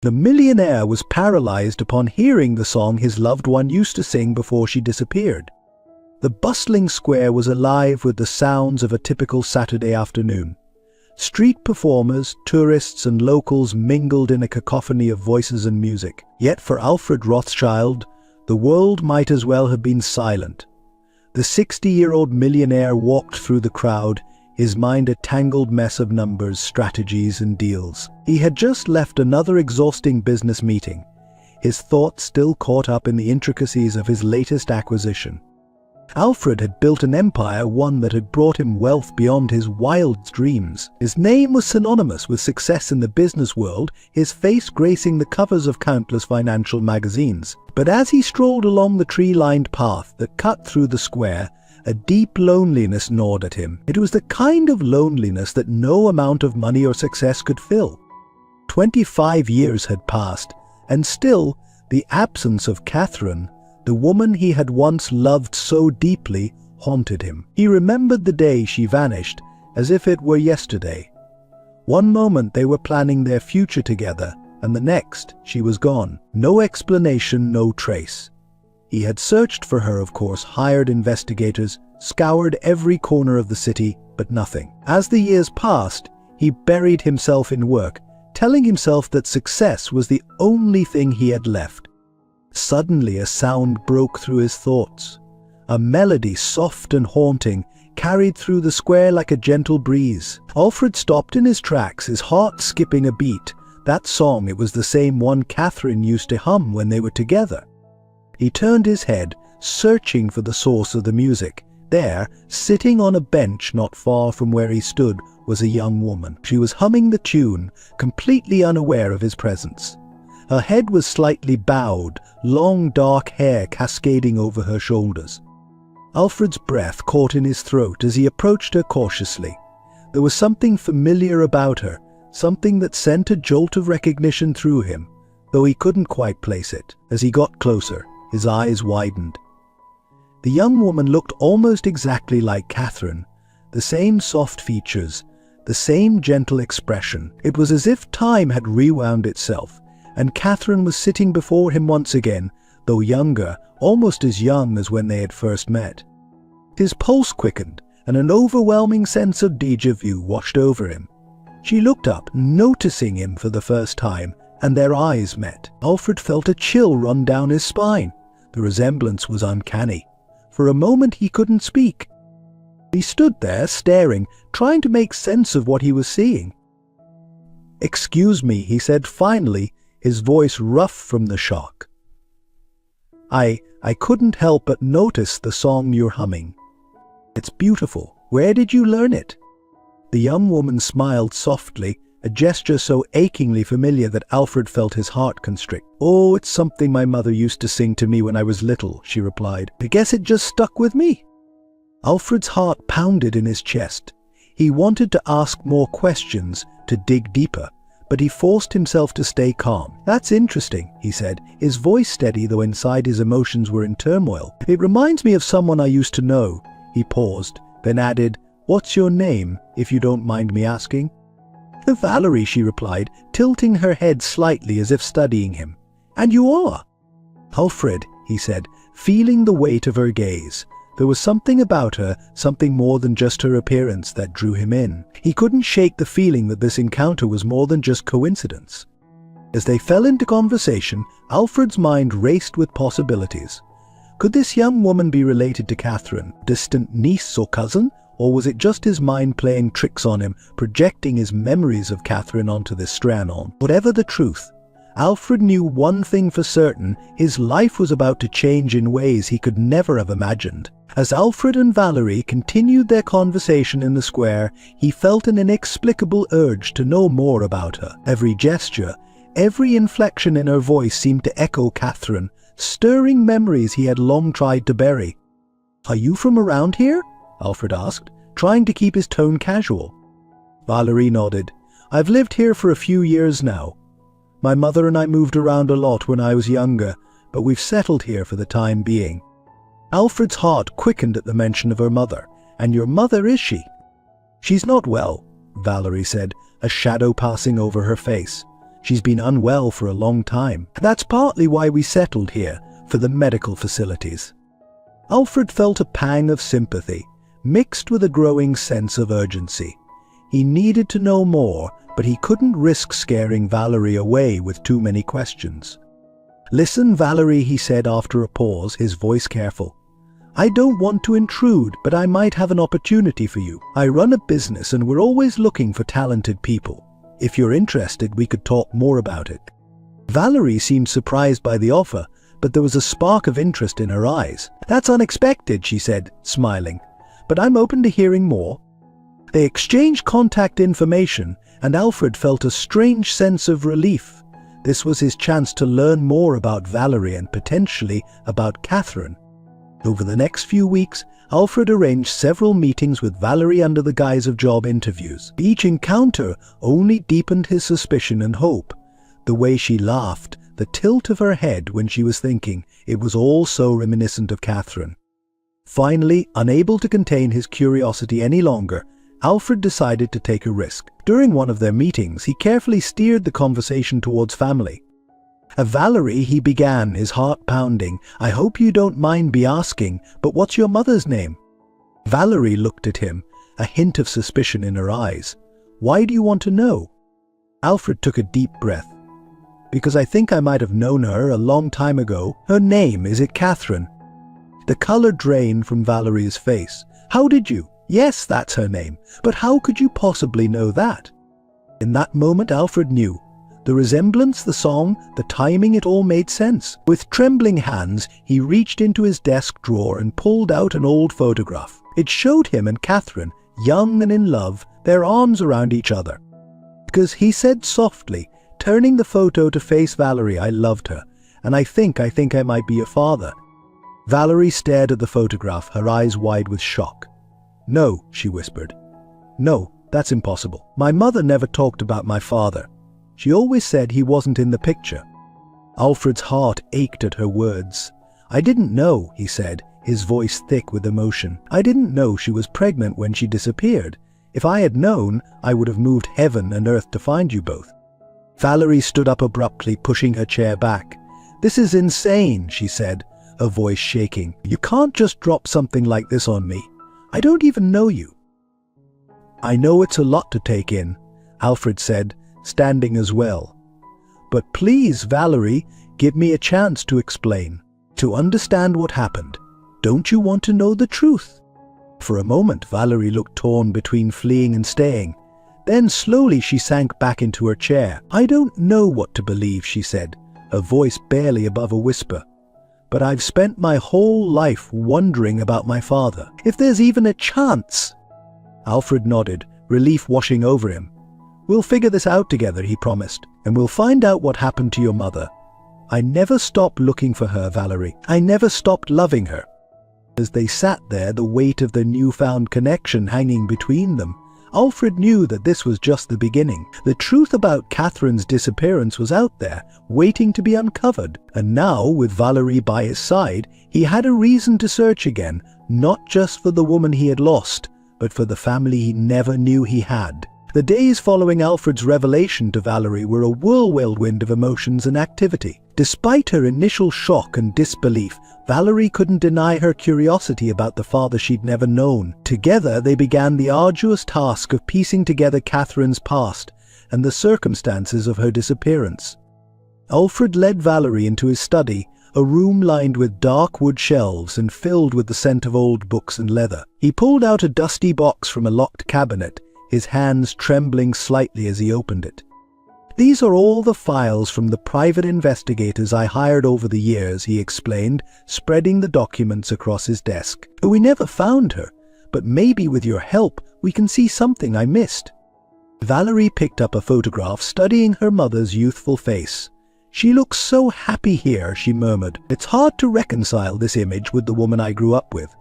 The millionaire was paralyzed upon hearing the song his loved one used to sing before she disappeared. The bustling square was alive with the sounds of a typical Saturday afternoon. Street performers, tourists, and locals mingled in a cacophony of voices and music. Yet for Alfred Rothschild, the world might as well have been silent. The 60-year-old millionaire walked through the crowd, his mind a tangled mess of numbers, strategies, and deals. He had just left another exhausting business meeting, his thoughts still caught up in the intricacies of his latest acquisition. Alfred had built an empire, one that had brought him wealth beyond his wildest dreams. His name was synonymous with success in the business world, his face gracing the covers of countless financial magazines. But as he strolled along the tree-lined path that cut through the square, a deep loneliness gnawed at him. It was the kind of loneliness that no amount of money or success could fill. 25 years had passed, and still, the absence of Catherine, the woman he had once loved so deeply, haunted him. He remembered the day she vanished, as if it were yesterday. One moment they were planning their future together, and the next she was gone. No explanation, no trace. He had searched for her, of course, hired investigators, scoured every corner of the city, but nothing. As the years passed, he buried himself in work, telling himself that success was the only thing he had left. Suddenly a sound broke through his thoughts. A melody, soft and haunting, carried through the square like a gentle breeze. Alfred stopped in his tracks, his heart skipping a beat. That song, it was the same one Catherine used to hum when they were together. He turned his head, searching for the source of the music. There, sitting on a bench not far from where he stood, was a young woman. She was humming the tune, completely unaware of his presence. Her head was slightly bowed, long dark hair cascading over her shoulders. Alfred's breath caught in his throat as he approached her cautiously. There was something familiar about her, something that sent a jolt of recognition through him, though he couldn't quite place it. As he got closer, his eyes widened. The young woman looked almost exactly like Catherine, the same soft features, the same gentle expression. It was as if time had rewound itself, and Catherine was sitting before him once again, though younger, almost as young as when they had first met. His pulse quickened, and an overwhelming sense of déjà vu washed over him. She looked up, noticing him for the first time, and their eyes met. Alfred felt a chill run down his spine. The resemblance was uncanny. For a moment he couldn't speak. He stood there, staring, trying to make sense of what he was seeing. "Excuse me," he said finally, his voice rough from the shock. I couldn't help but notice the song you're humming. It's beautiful. Where did you learn it?" The young woman smiled softly, a gesture so achingly familiar that Alfred felt his heart constrict. "Oh, it's something my mother used to sing to me when I was little," she replied. "I guess it just stuck with me." Alfred's heart pounded in his chest. He wanted to ask more questions, to dig deeper, but he forced himself to stay calm. "That's interesting," he said, his voice steady though inside his emotions were in turmoil. "It reminds me of someone I used to know." He paused, then added, "What's your name, if you don't mind me asking?" "Valerie," she replied, tilting her head slightly as if studying him. "And you are?" "Alfred," he said, feeling the weight of her gaze. There was something about her, something more than just her appearance, that drew him in. He couldn't shake the feeling that this encounter was more than just coincidence. As they fell into conversation, Alfred's mind raced with possibilities. Could this young woman be related to Catherine, distant niece or cousin? Or was it just his mind playing tricks on him, projecting his memories of Catherine onto this Stranon? Whatever the truth, Alfred knew one thing for certain: his life was about to change in ways he could never have imagined. As Alfred and Valerie continued their conversation in the square, he felt an inexplicable urge to know more about her. Every gesture, every inflection in her voice seemed to echo Catherine, stirring memories he had long tried to bury. "Are you from around here?" Alfred asked, trying to keep his tone casual. Valerie nodded. "I've lived here for a few years now. My mother and I moved around a lot when I was younger, but we've settled here for the time being." Alfred's heart quickened at the mention of her mother. "And your mother, is she?" "She's not well," Valerie said, a shadow passing over her face. She's been unwell for a long time. That's partly why we settled here, for the medical facilities." Alfred felt a pang of sympathy, mixed with a growing sense of urgency. He needed to know more, but he couldn't risk scaring Valerie away with too many questions. "Listen, Valerie," he said after a pause, his voice careful. "I don't want to intrude, but I might have an opportunity for you. I run a business and we're always looking for talented people. If you're interested, we could talk more about it." Valerie seemed surprised by the offer, but there was a spark of interest in her eyes. "That's unexpected," she said, smiling, "but I'm open to hearing more." They exchanged contact information, and Alfred felt a strange sense of relief. This was his chance to learn more about Valerie and potentially about Catherine. Over the next few weeks, Alfred arranged several meetings with Valerie under the guise of job interviews. Each encounter only deepened his suspicion and hope. The way she laughed, the tilt of her head when she was thinking, it was all so reminiscent of Catherine. Finally, unable to contain his curiosity any longer, Alfred decided to take a risk. During one of their meetings, he carefully steered the conversation towards family. "Valerie," he began, his heart pounding, "I hope you don't mind me asking, but what's your mother's name?" Valerie looked at him, a hint of suspicion in her eyes. "Why do you want to know?" Alfred took a deep breath. "Because I think I might have known her a long time ago. Her name, is it Catherine?" The color drained from Valerie's face. "How did you?" "Yes, that's her name. But how could you possibly know that?" In that moment, Alfred knew. The resemblance, the song, the timing, it all made sense. With trembling hands, he reached into his desk drawer and pulled out an old photograph. It showed him and Catherine, young and in love, their arms around each other. "Because," he said softly, turning the photo to face Valerie, "I loved her, and I think I might be your father." Valerie stared at the photograph, her eyes wide with shock. "No," she whispered. "No, that's impossible. My mother never talked about my father. She always said he wasn't in the picture." Alfred's heart ached at her words. "I didn't know," he said, his voice thick with emotion. "I didn't know she was pregnant when she disappeared. If I had known, I would have moved heaven and earth to find you both." Valerie stood up abruptly, pushing her chair back. "This is insane," she said, her voice shaking. "You can't just drop something like this on me. I don't even know you." "I know it's a lot to take in," Alfred said, standing as well. "But please, Valerie, give me a chance to explain, to understand what happened. Don't you want to know the truth?" For a moment, Valerie looked torn between fleeing and staying. Then slowly she sank back into her chair. "I don't know what to believe," she said, her voice barely above a whisper. "But I've spent my whole life wondering about my father. If there's even a chance." Alfred nodded, relief washing over him. "We'll figure this out together," he promised, "and we'll find out what happened to your mother. I never stopped looking for her, Valerie. I never stopped loving her." As they sat there, the weight of their newfound connection hanging between them, Alfred knew that this was just the beginning. The truth about Catherine's disappearance was out there, waiting to be uncovered. And now, with Valerie by his side, he had a reason to search again, not just for the woman he had lost, but for the family he never knew he had. The days following Alfred's revelation to Valerie were a whirlwind of emotions and activity. Despite her initial shock and disbelief, Valerie couldn't deny her curiosity about the father she'd never known. Together, they began the arduous task of piecing together Catherine's past and the circumstances of her disappearance. Alfred led Valerie into his study, a room lined with dark wood shelves and filled with the scent of old books and leather. He pulled out a dusty box from a locked cabinet, his hands trembling slightly as he opened it. "These are all the files from the private investigators I hired over the years," he explained, spreading the documents across his desk. "We never found her, but maybe with your help we can see something I missed." Valerie picked up a photograph, studying her mother's youthful face. "She looks so happy here," she murmured. "It's hard to reconcile this image with the woman I grew up with."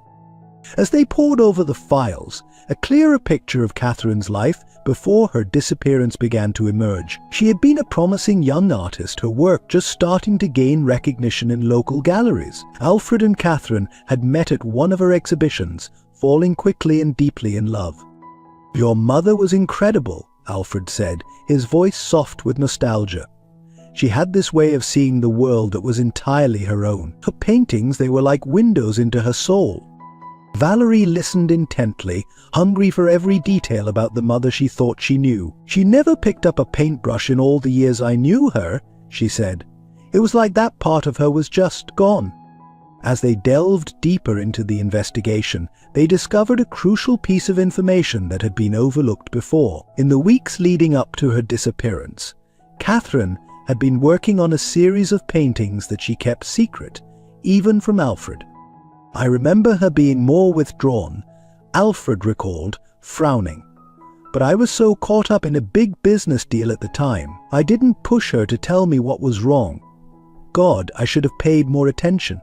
As they pored over the files, a clearer picture of Catherine's life before her disappearance began to emerge. She had been a promising young artist, her work just starting to gain recognition in local galleries. Alfred and Catherine had met at one of her exhibitions, falling quickly and deeply in love. "Your mother was incredible," Alfred said, his voice soft with nostalgia. She had this way of seeing the world that was entirely her own. Her paintings, they were like windows into her soul. Valerie listened intently, hungry for every detail about the mother she thought she knew. "She never picked up a paintbrush in all the years I knew her," she said. "It was like that part of her was just gone." As they delved deeper into the investigation, they discovered a crucial piece of information that had been overlooked before. In the weeks leading up to her disappearance, Catherine had been working on a series of paintings that she kept secret, even from Alfred. "I remember her being more withdrawn," Alfred recalled, frowning. "But I was so caught up in a big business deal at the time, I didn't push her to tell me what was wrong. God, I should have paid more attention."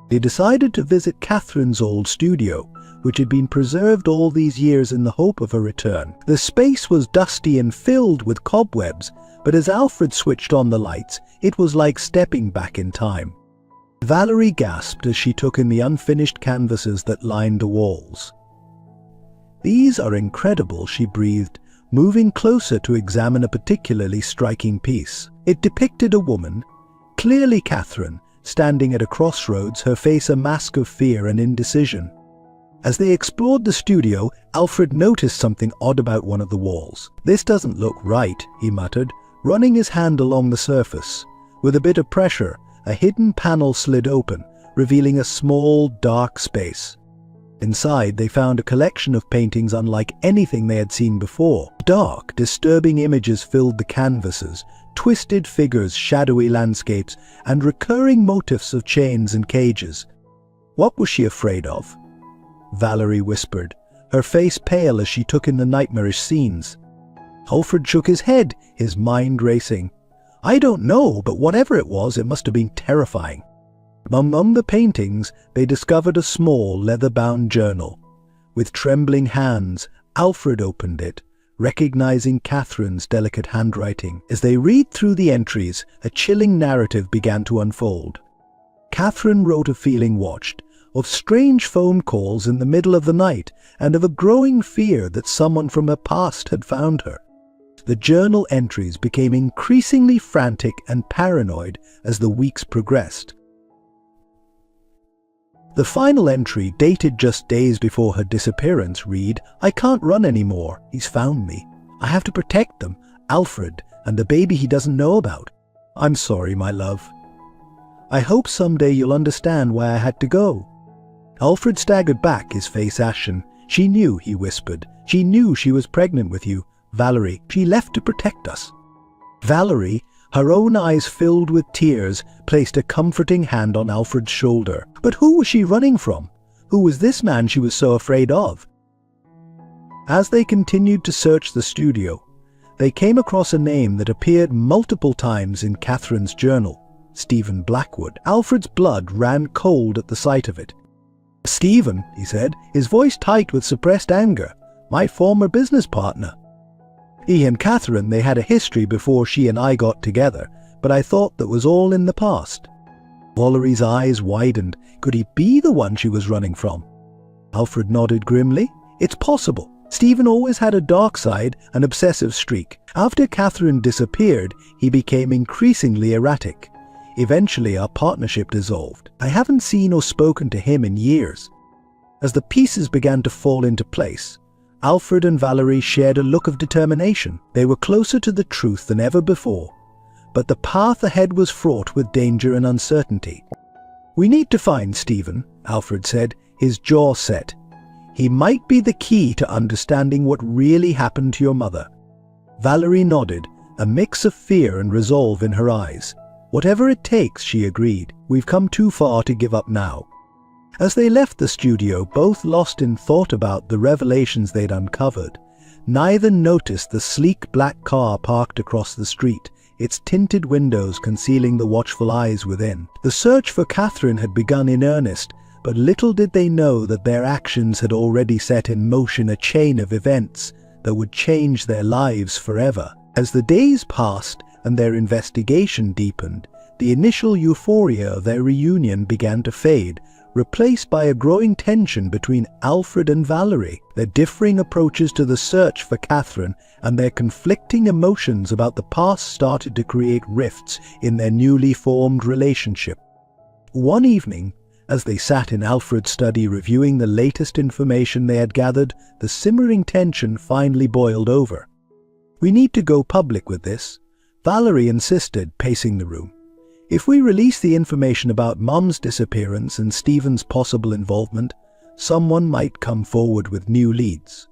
They decided to visit Catherine's old studio, which had been preserved all these years in the hope of a return. The space was dusty and filled with cobwebs, but as Alfred switched on the lights, it was like stepping back in time. Valerie gasped as she took in the unfinished canvases that lined the walls. "These are incredible," she breathed, moving closer to examine a particularly striking piece. It depicted a woman, clearly Catherine, standing at a crossroads, her face a mask of fear and indecision. As they explored the studio, Alfred noticed something odd about one of the walls. "This doesn't look right," he muttered, running his hand along the surface. With a bit of pressure, a hidden panel slid open, revealing a small, dark space. Inside, they found a collection of paintings unlike anything they had seen before. Dark, disturbing images filled the canvases, twisted figures, shadowy landscapes, and recurring motifs of chains and cages. What was she afraid of? Valerie whispered, her face pale as she took in the nightmarish scenes. Alfred shook his head, his mind racing. "I don't know, but whatever it was, it must have been terrifying." Among the paintings, they discovered a small, leather-bound journal. With trembling hands, Alfred opened it, recognizing Catherine's delicate handwriting. As they read through the entries, a chilling narrative began to unfold. Catherine wrote of feeling watched, of strange phone calls in the middle of the night, and of a growing fear that someone from her past had found her. The journal entries became increasingly frantic and paranoid as the weeks progressed. The final entry, dated just days before her disappearance, read, "I can't run anymore. He's found me. I have to protect them, Alfred, and the baby he doesn't know about. I'm sorry, my love. I hope someday you'll understand why I had to go." Alfred staggered back, his face ashen. "She knew," he whispered. "She knew she was pregnant with you, Valerie. She left to protect us." Valerie, her own eyes filled with tears, placed a comforting hand on Alfred's shoulder. But who was she running from? Who was this man she was so afraid of? As they continued to search the studio, they came across a name that appeared multiple times in Catherine's journal, Stephen Blackwood. Alfred's blood ran cold at the sight of it. "Stephen," he said, his voice tight with suppressed anger. "My former business partner. He and Catherine, they had a history before she and I got together, but I thought that was all in the past." Valerie's eyes widened. Could he be the one she was running from? Alfred nodded grimly. "It's possible. Stephen always had a dark side, an obsessive streak. After Catherine disappeared, he became increasingly erratic. Eventually, our partnership dissolved. I haven't seen or spoken to him in years." As the pieces began to fall into place, Alfred and Valerie shared a look of determination. They were closer to the truth than ever before, but the path ahead was fraught with danger and uncertainty. "We need to find Stephen," Alfred said, his jaw set. "He might be the key to understanding what really happened to your mother." Valerie nodded, a mix of fear and resolve in her eyes. "Whatever it takes," she agreed. "We've come too far to give up now." As they left the studio, both lost in thought about the revelations they'd uncovered, neither noticed the sleek black car parked across the street, its tinted windows concealing the watchful eyes within. The search for Catherine had begun in earnest, but little did they know that their actions had already set in motion a chain of events that would change their lives forever. As the days passed and their investigation deepened, the initial euphoria of their reunion began to fade, replaced by a growing tension between Alfred and Valerie. Their differing approaches to the search for Catherine and their conflicting emotions about the past started to create rifts in their newly formed relationship. One evening, as they sat in Alfred's study reviewing the latest information they had gathered, the simmering tension finally boiled over. "We need to go public with this," Valerie insisted, pacing the room. "If we release the information about Mum's disappearance and Stephen's possible involvement, someone might come forward with new leads."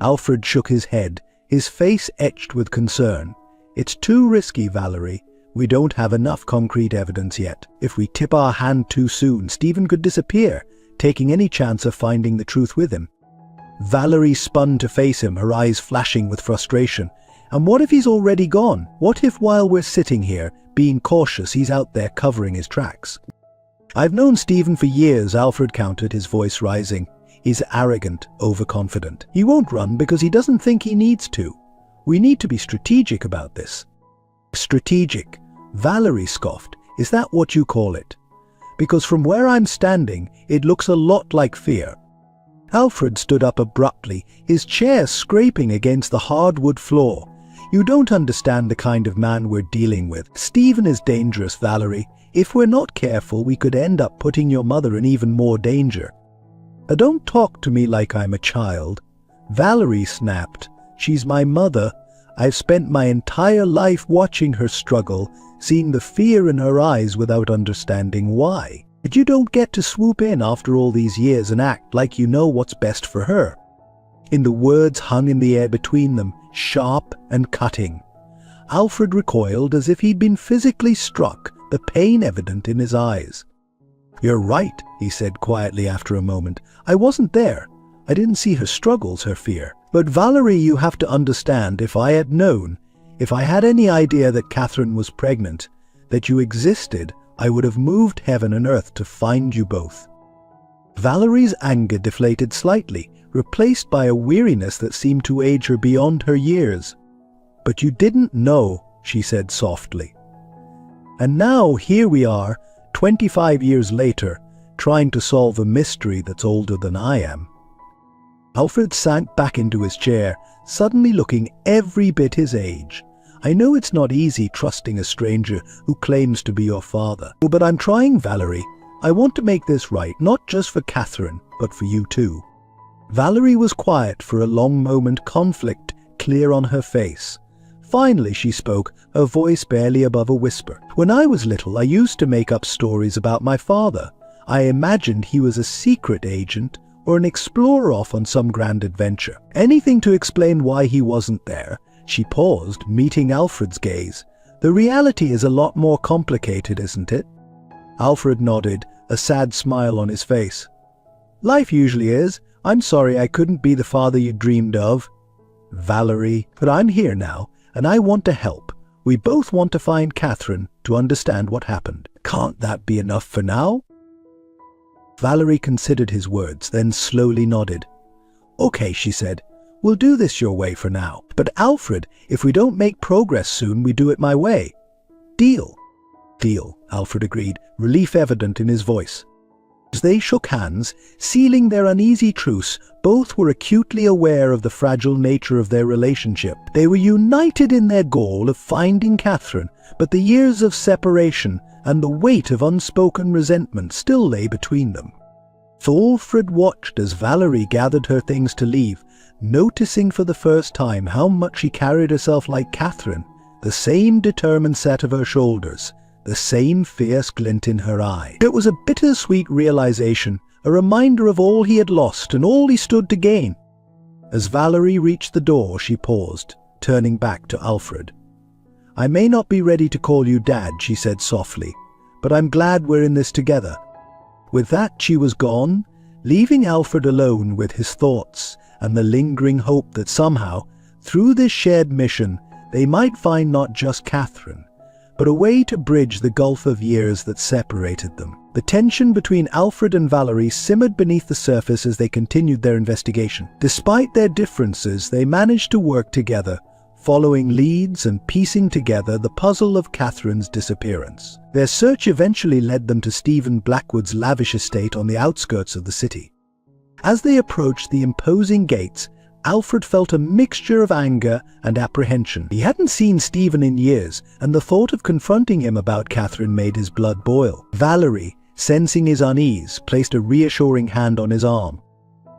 Alfred shook his head, his face etched with concern. "It's too risky, Valerie. We don't have enough concrete evidence yet. If we tip our hand too soon, Stephen could disappear, taking any chance of finding the truth with him." Valerie spun to face him, her eyes flashing with frustration. "And what if he's already gone? What if while we're sitting here, being cautious, he's out there covering his tracks?" "I've known Stephen for years," Alfred countered, his voice rising. "He's arrogant, overconfident. He won't run because he doesn't think he needs to. We need to be strategic about this." "Strategic?" Valerie scoffed. "Is that what you call it? Because from where I'm standing, it looks a lot like fear." Alfred stood up abruptly, his chair scraping against the hardwood floor. "You don't understand the kind of man we're dealing with. Stephen is dangerous, Valerie. If we're not careful, we could end up putting your mother in even more danger." "Don't talk to me like I'm a child," Valerie snapped. "She's my mother. I've spent my entire life watching her struggle, seeing the fear in her eyes without understanding why. But you don't get to swoop in after all these years and act like you know what's best for her." In the words hung in the air between them, sharp and cutting. Alfred recoiled as if he'd been physically struck, the pain evident in his eyes. "You're right," he said quietly after a moment. "I wasn't there. I didn't see her struggles, her fear. But Valerie, you have to understand, if I had known, if I had any idea that Catherine was pregnant, that you existed, I would have moved heaven and earth to find you both." Valerie's anger deflated slightly, replaced by a weariness that seemed to age her beyond her years. "But you didn't know," she said softly. "And now here we are, 25 years later, trying to solve a mystery that's older than I am." Alfred sank back into his chair, suddenly looking every bit his age. "I know it's not easy trusting a stranger who claims to be your father. But I'm trying, Valerie. I want to make this right, not just for Catherine, but for you too." Valerie was quiet for a long moment, conflict clear on her face. Finally she spoke, her voice barely above a whisper. "When I was little, I used to make up stories about my father. I imagined he was a secret agent or an explorer off on some grand adventure. Anything to explain why he wasn't there." She paused, meeting Alfred's gaze. "The reality is a lot more complicated, isn't it?" Alfred nodded, a sad smile on his face. "Life usually is. I'm sorry I couldn't be the father you dreamed of, Valerie, but I'm here now, and I want to help. We both want to find Catherine, to understand what happened. Can't that be enough for now?" Valerie considered his words, then slowly nodded. "Okay," she said. "We'll do this your way for now. But Alfred, if we don't make progress soon, we do it my way. Deal?" "Deal," Alfred agreed, relief evident in his voice. As they shook hands, sealing their uneasy truce, both were acutely aware of the fragile nature of their relationship. They were united in their goal of finding Catherine, but the years of separation and the weight of unspoken resentment still lay between them. Alfred watched as Valerie gathered her things to leave, noticing for the first time how much she carried herself like Catherine, the same determined set of her shoulders, the same fierce glint in her eye. It was a bittersweet realization, a reminder of all he had lost and all he stood to gain. As Valerie reached the door, she paused, turning back to Alfred. "I may not be ready to call you Dad," she said softly, "but I'm glad we're in this together." With that, she was gone, leaving Alfred alone with his thoughts and the lingering hope that somehow, through this shared mission, they might find not just Catherine, but a way to bridge the gulf of years that separated them. The tension between Alfred and Valerie simmered beneath the surface as they continued their investigation. Despite their differences, they managed to work together, following leads and piecing together the puzzle of Catherine's disappearance. Their search eventually led them to Stephen Blackwood's lavish estate on the outskirts of the city. As they approached the imposing gates, Alfred felt a mixture of anger and apprehension. He hadn't seen Stephen in years, and the thought of confronting him about Catherine made his blood boil. Valerie, sensing his unease, placed a reassuring hand on his arm.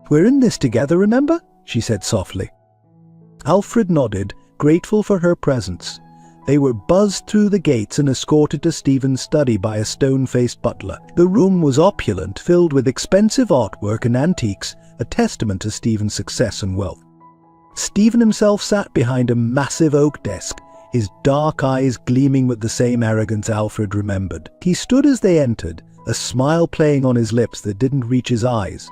"We're in this together, remember?" she said softly. Alfred nodded, grateful for her presence. They were buzzed through the gates and escorted to Stephen's study by a stone-faced butler. The room was opulent, filled with expensive artwork and antiques, a testament to Stephen's success and wealth. Stephen himself sat behind a massive oak desk, his dark eyes gleaming with the same arrogance Alfred remembered. He stood as they entered, a smile playing on his lips that didn't reach his eyes.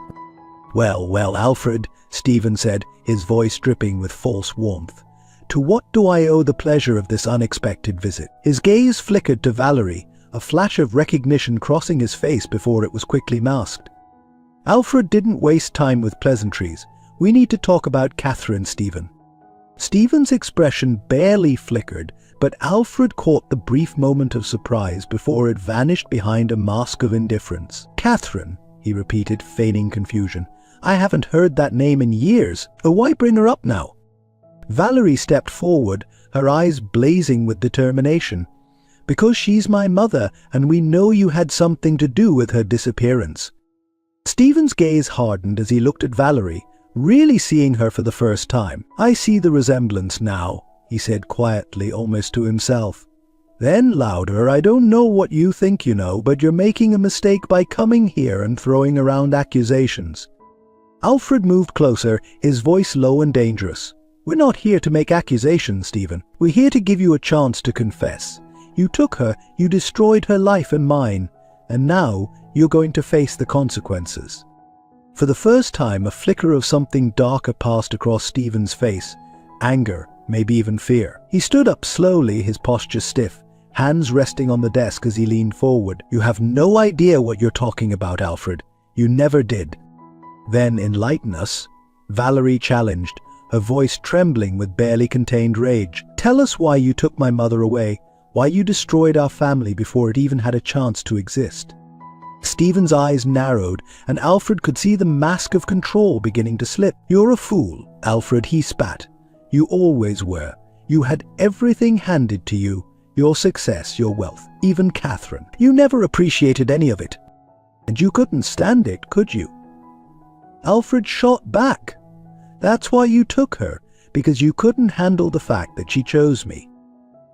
"Well, well, Alfred," Stephen said, his voice dripping with false warmth. "To what do I owe the pleasure of this unexpected visit?" His gaze flickered to Valerie, a flash of recognition crossing his face before it was quickly masked. Alfred didn't waste time with pleasantries. "We need to talk about Catherine, Stephen." Stephen's expression barely flickered, but Alfred caught the brief moment of surprise before it vanished behind a mask of indifference. "Catherine," he repeated, feigning confusion. "I haven't heard that name in years. Why bring her up now?" Valerie stepped forward, her eyes blazing with determination. "Because she's my mother, and we know you had something to do with her disappearance." Stephen's gaze hardened as he looked at Valerie, really seeing her for the first time. "I see the resemblance now," he said quietly, almost to himself. Then louder, "I don't know what you think you know, but you're making a mistake by coming here and throwing around accusations." Alfred moved closer, his voice low and dangerous. "We're not here to make accusations, Stephen. We're here to give you a chance to confess. You took her, you destroyed her life and mine, and now you're going to face the consequences." For the first time, a flicker of something darker passed across Stephen's face. Anger, maybe even fear. He stood up slowly, his posture stiff, hands resting on the desk as he leaned forward. "You have no idea what you're talking about, Alfred. You never did." "Then enlighten us," Valerie challenged, her voice trembling with barely contained rage. "Tell us why you took my mother away, why you destroyed our family before it even had a chance to exist." Stephen's eyes narrowed, and Alfred could see the mask of control beginning to slip. "You're a fool, Alfred," he spat. "You always were. You had everything handed to you, your success, your wealth, even Catherine. You never appreciated any of it. And you couldn't stand it, could you?" Alfred shot back. "That's why you took her, because you couldn't handle the fact that she chose me."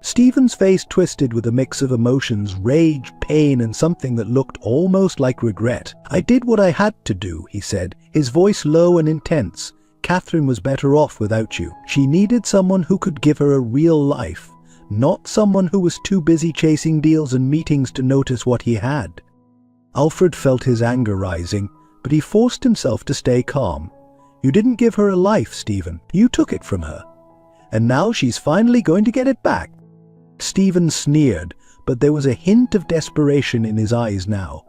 Stephen's face twisted with a mix of emotions, rage, pain, and something that looked almost like regret. "I did what I had to do," he said, his voice low and intense. "Catherine was better off without you. She needed someone who could give her a real life, not someone who was too busy chasing deals and meetings to notice what he had." Alfred felt his anger rising, but he forced himself to stay calm. "You didn't give her a life, Stephen. You took it from her. And now she's finally going to get it back." Stephen sneered, but there was a hint of desperation in his eyes now.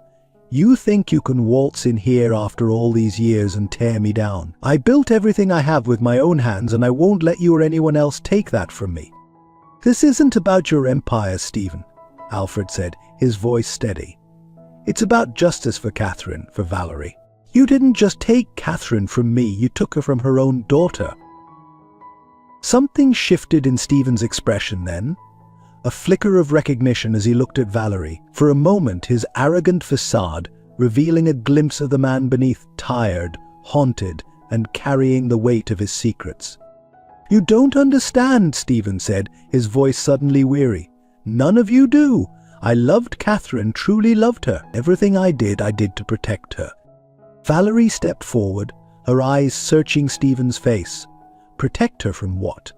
"You think you can waltz in here after all these years and tear me down? I built everything I have with my own hands, and I won't let you or anyone else take that from me." "This isn't about your empire, Stephen," Alfred said, his voice steady. "It's about justice for Catherine, for Valerie. You didn't just take Catherine from me, you took her from her own daughter." Something shifted in Stephen's expression then. A flicker of recognition as he looked at Valerie. For a moment, his arrogant facade, revealing a glimpse of the man beneath, tired, haunted, and carrying the weight of his secrets. "You don't understand," Stephen said, his voice suddenly weary. "None of you do. I loved Catherine, truly loved her. Everything I did to protect her." Valerie stepped forward, her eyes searching Stephen's face. Protect her from what?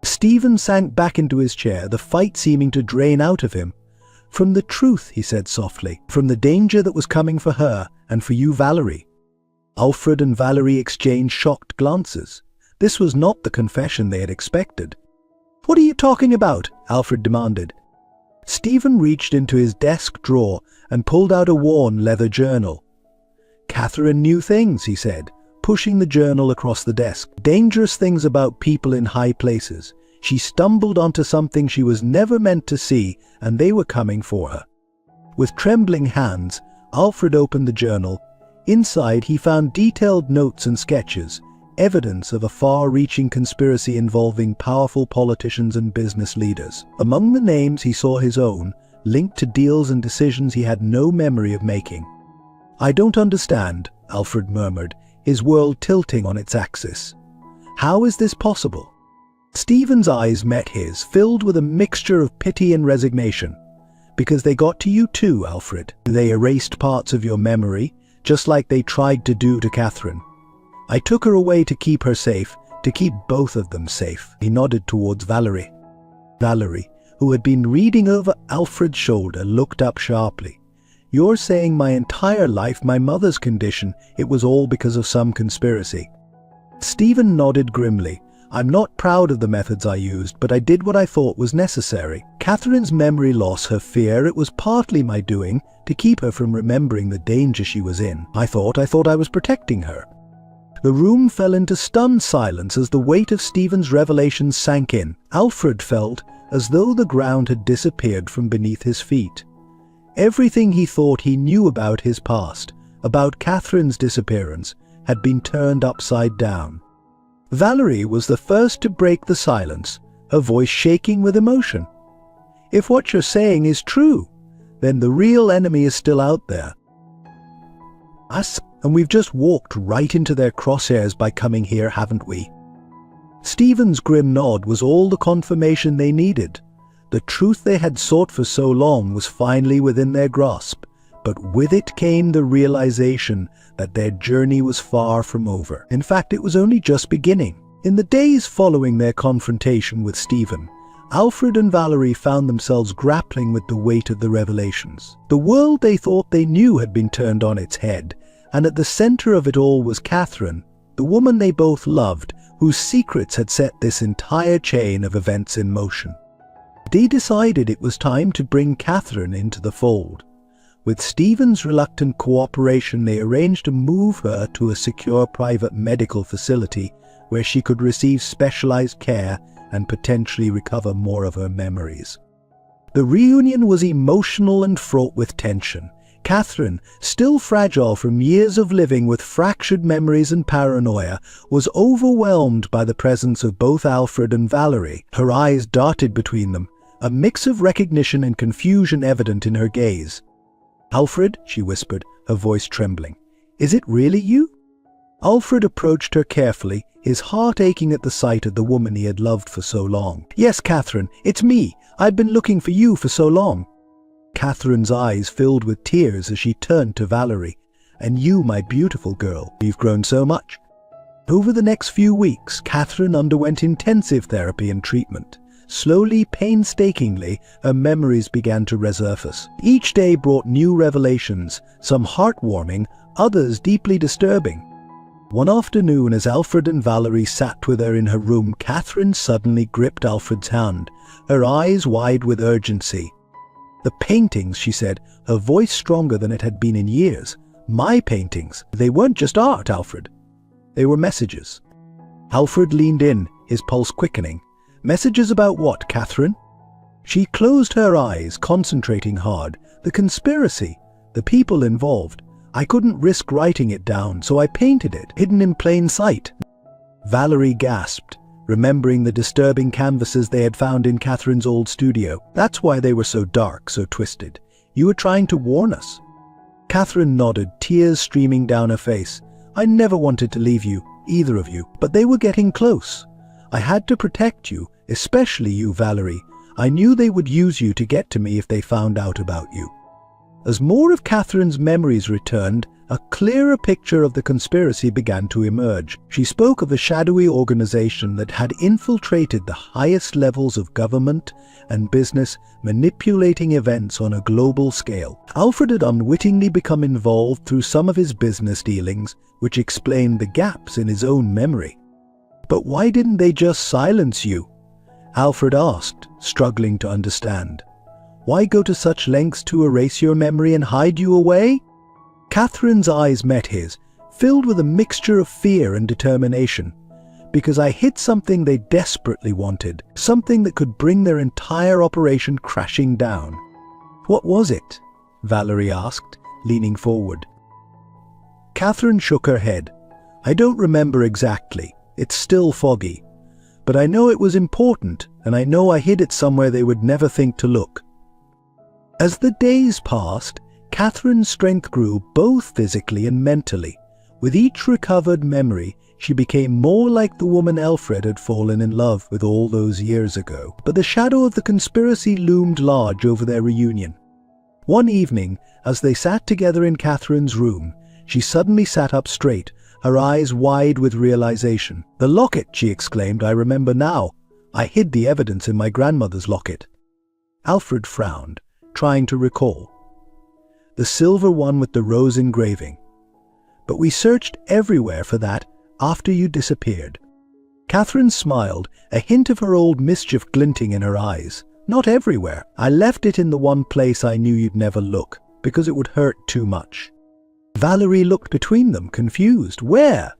Stephen sank back into his chair, the fight seeming to drain out of him. "From the truth," he said softly, "from the danger that was coming for her, and for you, Valerie." Alfred and Valerie exchanged shocked glances. This was not the confession they had expected. "What are you talking about?" Alfred demanded. Stephen reached into his desk drawer and pulled out a worn leather journal. "Catherine knew things," he said, pushing the journal across the desk. "Dangerous things about people in high places. She stumbled onto something she was never meant to see, and they were coming for her. With trembling hands, Alfred opened the journal. Inside, he found detailed notes and sketches, evidence of a far-reaching conspiracy involving powerful politicians and business leaders. Among the names, he saw his own, linked to deals and decisions he had no memory of making. "I don't understand," Alfred murmured, his world tilting on its axis. "How is this possible?" Stephen's eyes met his, filled with a mixture of pity and resignation. "Because they got to you too, Alfred. They erased parts of your memory, just like they tried to do to Catherine. I took her away to keep her safe, to keep both of them safe." He nodded towards Valerie. Valerie, who had been reading over Alfred's shoulder, looked up sharply. "You're saying my entire life, my mother's condition, it was all because of some conspiracy?" Stephen nodded grimly. "I'm not proud of the methods I used, but I did what I thought was necessary. Catherine's memory loss, her fear, it was partly my doing, to keep her from remembering the danger she was in. I thought I was protecting her." The room fell into stunned silence as the weight of Stephen's revelations sank in. Alfred felt as though the ground had disappeared from beneath his feet. Everything he thought he knew about his past, about Catherine's disappearance, had been turned upside down. Valerie was the first to break the silence, her voice shaking with emotion. "If what you're saying is true, then the real enemy is still out there. Us, and we've just walked right into their crosshairs by coming here, haven't we?" Stephen's grim nod was all the confirmation they needed. The truth they had sought for so long was finally within their grasp, but with it came the realization that their journey was far from over. In fact, it was only just beginning. In the days following their confrontation with Stephen, Alfred and Valerie found themselves grappling with the weight of the revelations. The world they thought they knew had been turned on its head, and at the center of it all was Catherine, the woman they both loved, whose secrets had set this entire chain of events in motion. They decided it was time to bring Catherine into the fold. With Stephen's reluctant cooperation, they arranged to move her to a secure private medical facility where she could receive specialized care and potentially recover more of her memories. The reunion was emotional and fraught with tension. Catherine, still fragile from years of living with fractured memories and paranoia, was overwhelmed by the presence of both Alfred and Valerie. Her eyes darted between them, a mix of recognition and confusion evident in her gaze. "Alfred," she whispered, her voice trembling, "is it really you?" Alfred approached her carefully, his heart aching at the sight of the woman he had loved for so long. "Yes, Catherine, it's me. I've been looking for you for so long." Catherine's eyes filled with tears as she turned to Valerie. "And you, my beautiful girl, you've grown so much." Over the next few weeks, Catherine underwent intensive therapy and treatment. Slowly, painstakingly, her memories began to resurface. Each day brought new revelations, some heartwarming, others deeply disturbing. One afternoon, as Alfred and Valerie sat with her in her room, Catherine suddenly gripped Alfred's hand, her eyes wide with urgency. "The paintings," she said, her voice stronger than it had been in years. "My paintings. They weren't just art, Alfred. They were messages." Alfred leaned in, his pulse quickening. "Messages about what, Catherine?" She closed her eyes, concentrating hard. "The conspiracy, the people involved. I couldn't risk writing it down, so I painted it, hidden in plain sight." Valerie gasped, remembering the disturbing canvases they had found in Catherine's old studio. "That's why they were so dark, so twisted. You were trying to warn us." Catherine nodded, tears streaming down her face. "I never wanted to leave you, either of you, but they were getting close. I had to protect you, especially you, Valerie. I knew they would use you to get to me if they found out about you." As more of Catherine's memories returned, a clearer picture of the conspiracy began to emerge. She spoke of a shadowy organization that had infiltrated the highest levels of government and business, manipulating events on a global scale. Alfred had unwittingly become involved through some of his business dealings, which explained the gaps in his own memory. "But why didn't they just silence you?" Alfred asked, struggling to understand. "Why go to such lengths to erase your memory and hide you away?" Catherine's eyes met his, filled with a mixture of fear and determination. because I hid something they desperately wanted, something that could bring their entire operation crashing down. What was it? Valerie asked, leaning forward. Catherine shook her head. I don't remember exactly. It's still foggy. But I know it was important, and I know I hid it somewhere they would never think to look. As the days passed, Catherine's strength grew both physically and mentally. With each recovered memory, she became more like the woman Alfred had fallen in love with all those years ago. But the shadow of the conspiracy loomed large over their reunion. One evening, as they sat together in Catherine's room, she suddenly sat up straight, her eyes wide with realization. "The locket," she exclaimed, "I remember now. I hid the evidence in my grandmother's locket." Alfred frowned, trying to recall. "The silver one with the rose engraving. But we searched everywhere for that after you disappeared." Catherine smiled, a hint of her old mischief glinting in her eyes. "Not everywhere. I left it in the one place I knew you'd never look, because it would hurt too much." Valerie looked between them, confused. "Where?"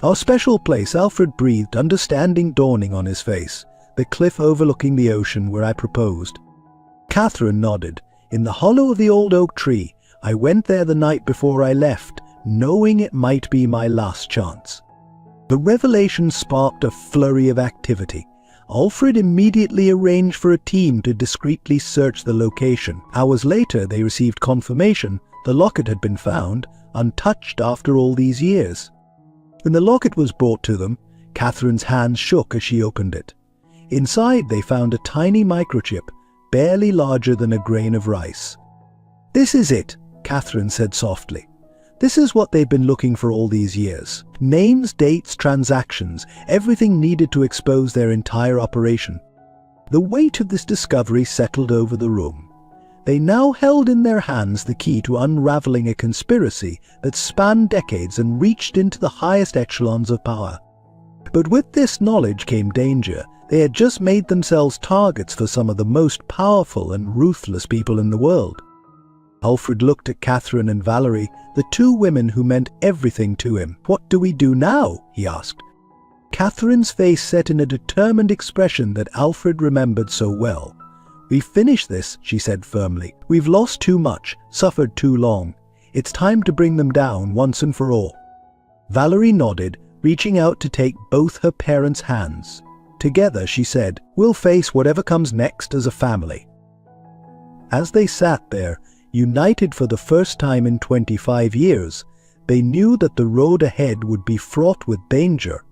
"Our special place," Alfred breathed, understanding dawning on his face. "The cliff overlooking the ocean where I proposed." Catherine nodded. "In the hollow of the old oak tree. I went there the night before I left, knowing it might be my last chance." The revelation sparked a flurry of activity. Alfred immediately arranged for a team to discreetly search the location. Hours later, they received confirmation the locket had been found, untouched after all these years. When the locket was brought to them, Catherine's hands shook as she opened it. Inside, they found a tiny microchip, barely larger than a grain of rice. "This is it," Catherine said softly. "This is what they've been looking for all these years. Names, dates, transactions, everything needed to expose their entire operation." The weight of this discovery settled over the room. They now held in their hands the key to unraveling a conspiracy that spanned decades and reached into the highest echelons of power. But with this knowledge came danger. They had just made themselves targets for some of the most powerful and ruthless people in the world. Alfred looked at Catherine and Valerie, the two women who meant everything to him. "What do we do now?" he asked. Catherine's face set in a determined expression that Alfred remembered so well. "We finish this," she said firmly. "We've lost too much, suffered too long. It's time to bring them down once and for all." Valerie nodded, reaching out to take both her parents' hands. Together, she said, "We'll face whatever comes next as a family." As they sat there, united for the first time in 25 years, they knew that the road ahead would be fraught with danger.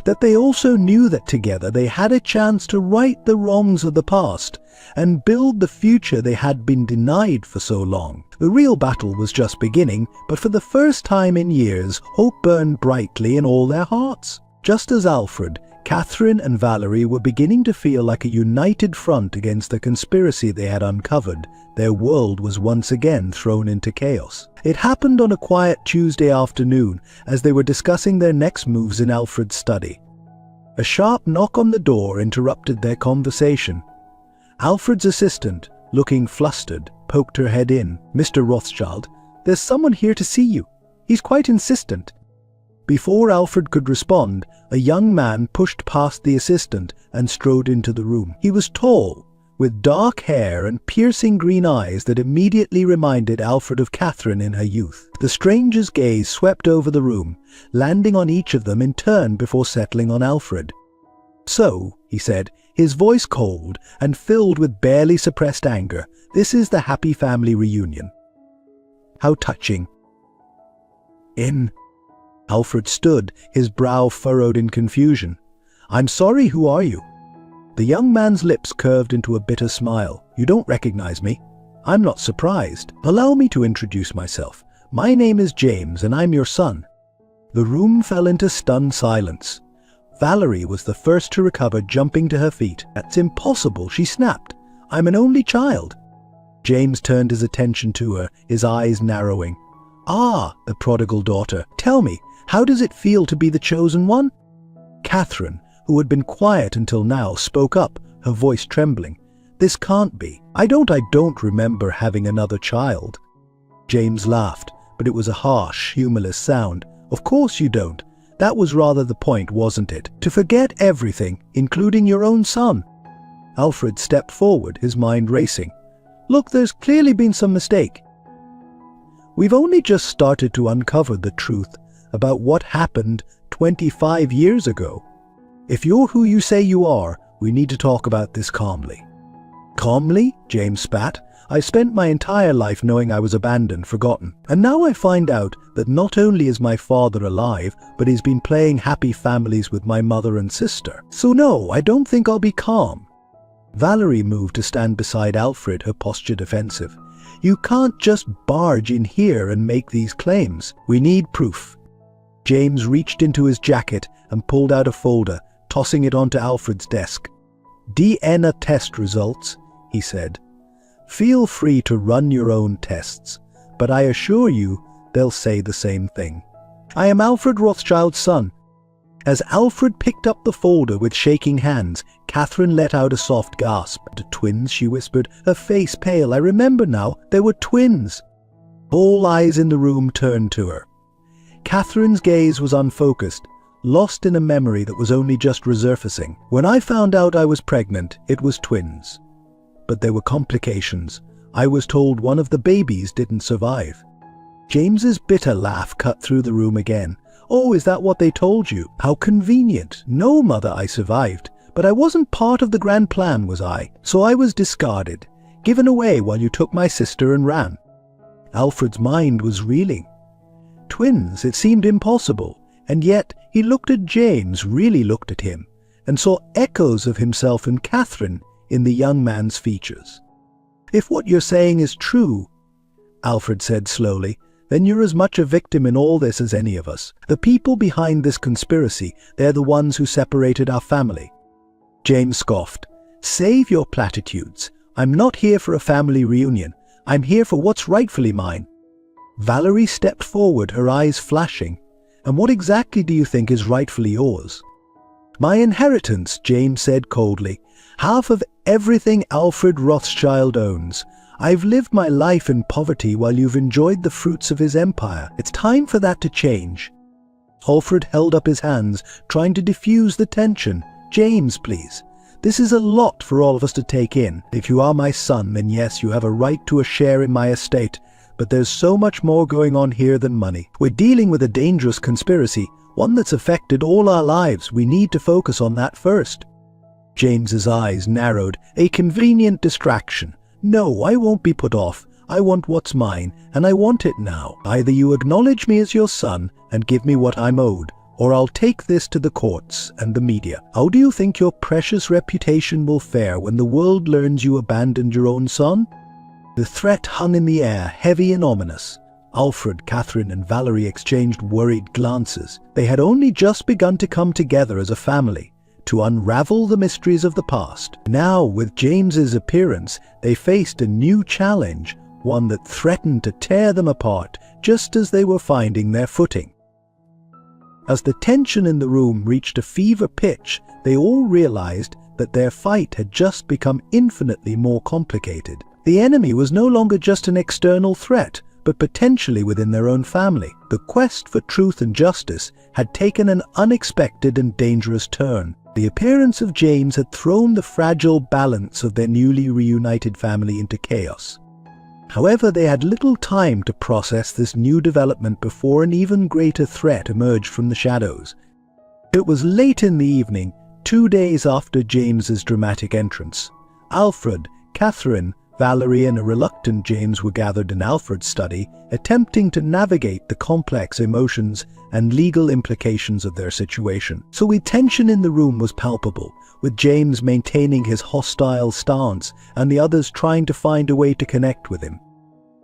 That they also knew that together they had a chance to right the wrongs of the past and build the future they had been denied for so long. The real battle was just beginning, but for the first time in years, hope burned brightly in all their hearts. Just as Alfred, Catherine and Valerie were beginning to feel like a united front against the conspiracy they had uncovered, their world was once again thrown into chaos. It happened on a quiet Tuesday afternoon as they were discussing their next moves in Alfred's study. A sharp knock on the door interrupted their conversation. Alfred's assistant, looking flustered, poked her head in. "Mr. Rothschild, there's someone here to see you. He's quite insistent." Before Alfred could respond, a young man pushed past the assistant and strode into the room. He was tall, with dark hair and piercing green eyes that immediately reminded Alfred of Catherine in her youth. The stranger's gaze swept over the room, landing on each of them in turn before settling on Alfred. "So," he said, his voice cold and filled with barely suppressed anger, "this is the happy family reunion. How touching." Alfred stood, his brow furrowed in confusion. "I'm sorry, who are you?" The young man's lips curved into a bitter smile. "You don't recognize me? I'm not surprised. Allow me to introduce myself. My name is James, and I'm your son." The room fell into stunned silence. Valerie was the first to recover, jumping to her feet. "That's impossible," she snapped. "I'm an only child." James turned his attention to her, his eyes narrowing. "Ah, the prodigal daughter. Tell me, how does it feel to be the chosen one?" Catherine, who had been quiet until now, spoke up, her voice trembling. "This can't be. I don't remember having another child." James laughed, but it was a harsh, humorless sound. "Of course you don't. That was rather the point, wasn't it? To forget everything, including your own son. Alfred stepped forward, his mind racing. Look, there's clearly been some mistake. We've only just started to uncover the truth about what happened 25 years ago. If you're who you say you are, we need to talk about this calmly. Calmly? James spat. I spent my entire life knowing I was abandoned, forgotten. And now I find out that not only is my father alive, but he's been playing happy families with my mother and sister. So no, I don't think I'll be calm. Valerie moved to stand beside Alfred, her posture defensive. You can't just barge in here and make these claims. We need proof. James reached into his jacket and pulled out a folder, tossing it onto Alfred's desk. DNA test results, he said. Feel free to run your own tests, but I assure you they'll say the same thing. I am Alfred Rothschild's son. As Alfred picked up the folder with shaking hands, Catherine let out a soft gasp. The twins, she whispered, her face pale. I remember now, they were twins. All eyes in the room turned to her. Catherine's gaze was unfocused, lost in a memory that was only just resurfacing. When I found out I was pregnant, it was twins. But there were complications. I was told one of the babies didn't survive. James's bitter laugh cut through the room again. Oh, is that what they told you? How convenient. No, Mother, I survived. But I wasn't part of the grand plan, was I? So I was discarded, given away while you took my sister and ran. Alfred's mind was reeling. Twins, it seemed impossible. And yet he looked at James, really looked at him, and saw echoes of himself and Catherine in the young man's features. If what you're saying is true, Alfred said slowly, then you're as much a victim in all this as any of us. The people behind this conspiracy, they're the ones who separated our family. James scoffed. Save your platitudes. I'm not here for a family reunion. I'm here for what's rightfully mine. Valerie stepped forward, her eyes flashing. And what exactly do you think is rightfully yours? My inheritance, James said coldly. Half of everything Alfred Rothschild owns. I've lived my life in poverty while you've enjoyed the fruits of his empire. It's time for that to change. Alfred held up his hands, trying to diffuse the tension. James, please. This is a lot for all of us to take in. If you are my son, then yes, you have a right to a share in my estate. But there's so much more going on here than money. We're dealing with a dangerous conspiracy, one that's affected all our lives. We need to focus on that first. James's eyes narrowed. A convenient distraction. No, I won't be put off. I want what's mine, and I want it now. Either you acknowledge me as your son and give me what I'm owed, or I'll take this to the courts and the media. How do you think your precious reputation will fare when the world learns you abandoned your own son? The threat hung in the air, heavy and ominous. Alfred, Catherine, and Valerie exchanged worried glances. They had only just begun to come together as a family, to unravel the mysteries of the past. Now, with James's appearance, they faced a new challenge, one that threatened to tear them apart just as they were finding their footing. As the tension in the room reached a fever pitch, they all realized that their fight had just become infinitely more complicated. The enemy was no longer just an external threat, but potentially within their own family. The quest for truth and justice had taken an unexpected and dangerous turn. The appearance of James had thrown the fragile balance of their newly reunited family into chaos. However, they had little time to process this new development before an even greater threat emerged from the shadows. It was late in the evening, 2 days after James's dramatic entrance. Alfred, Catherine, Valerie and a reluctant James were gathered in Alfred's study, attempting to navigate the complex emotions and legal implications of their situation. So the tension in the room was palpable, with James maintaining his hostile stance and the others trying to find a way to connect with him.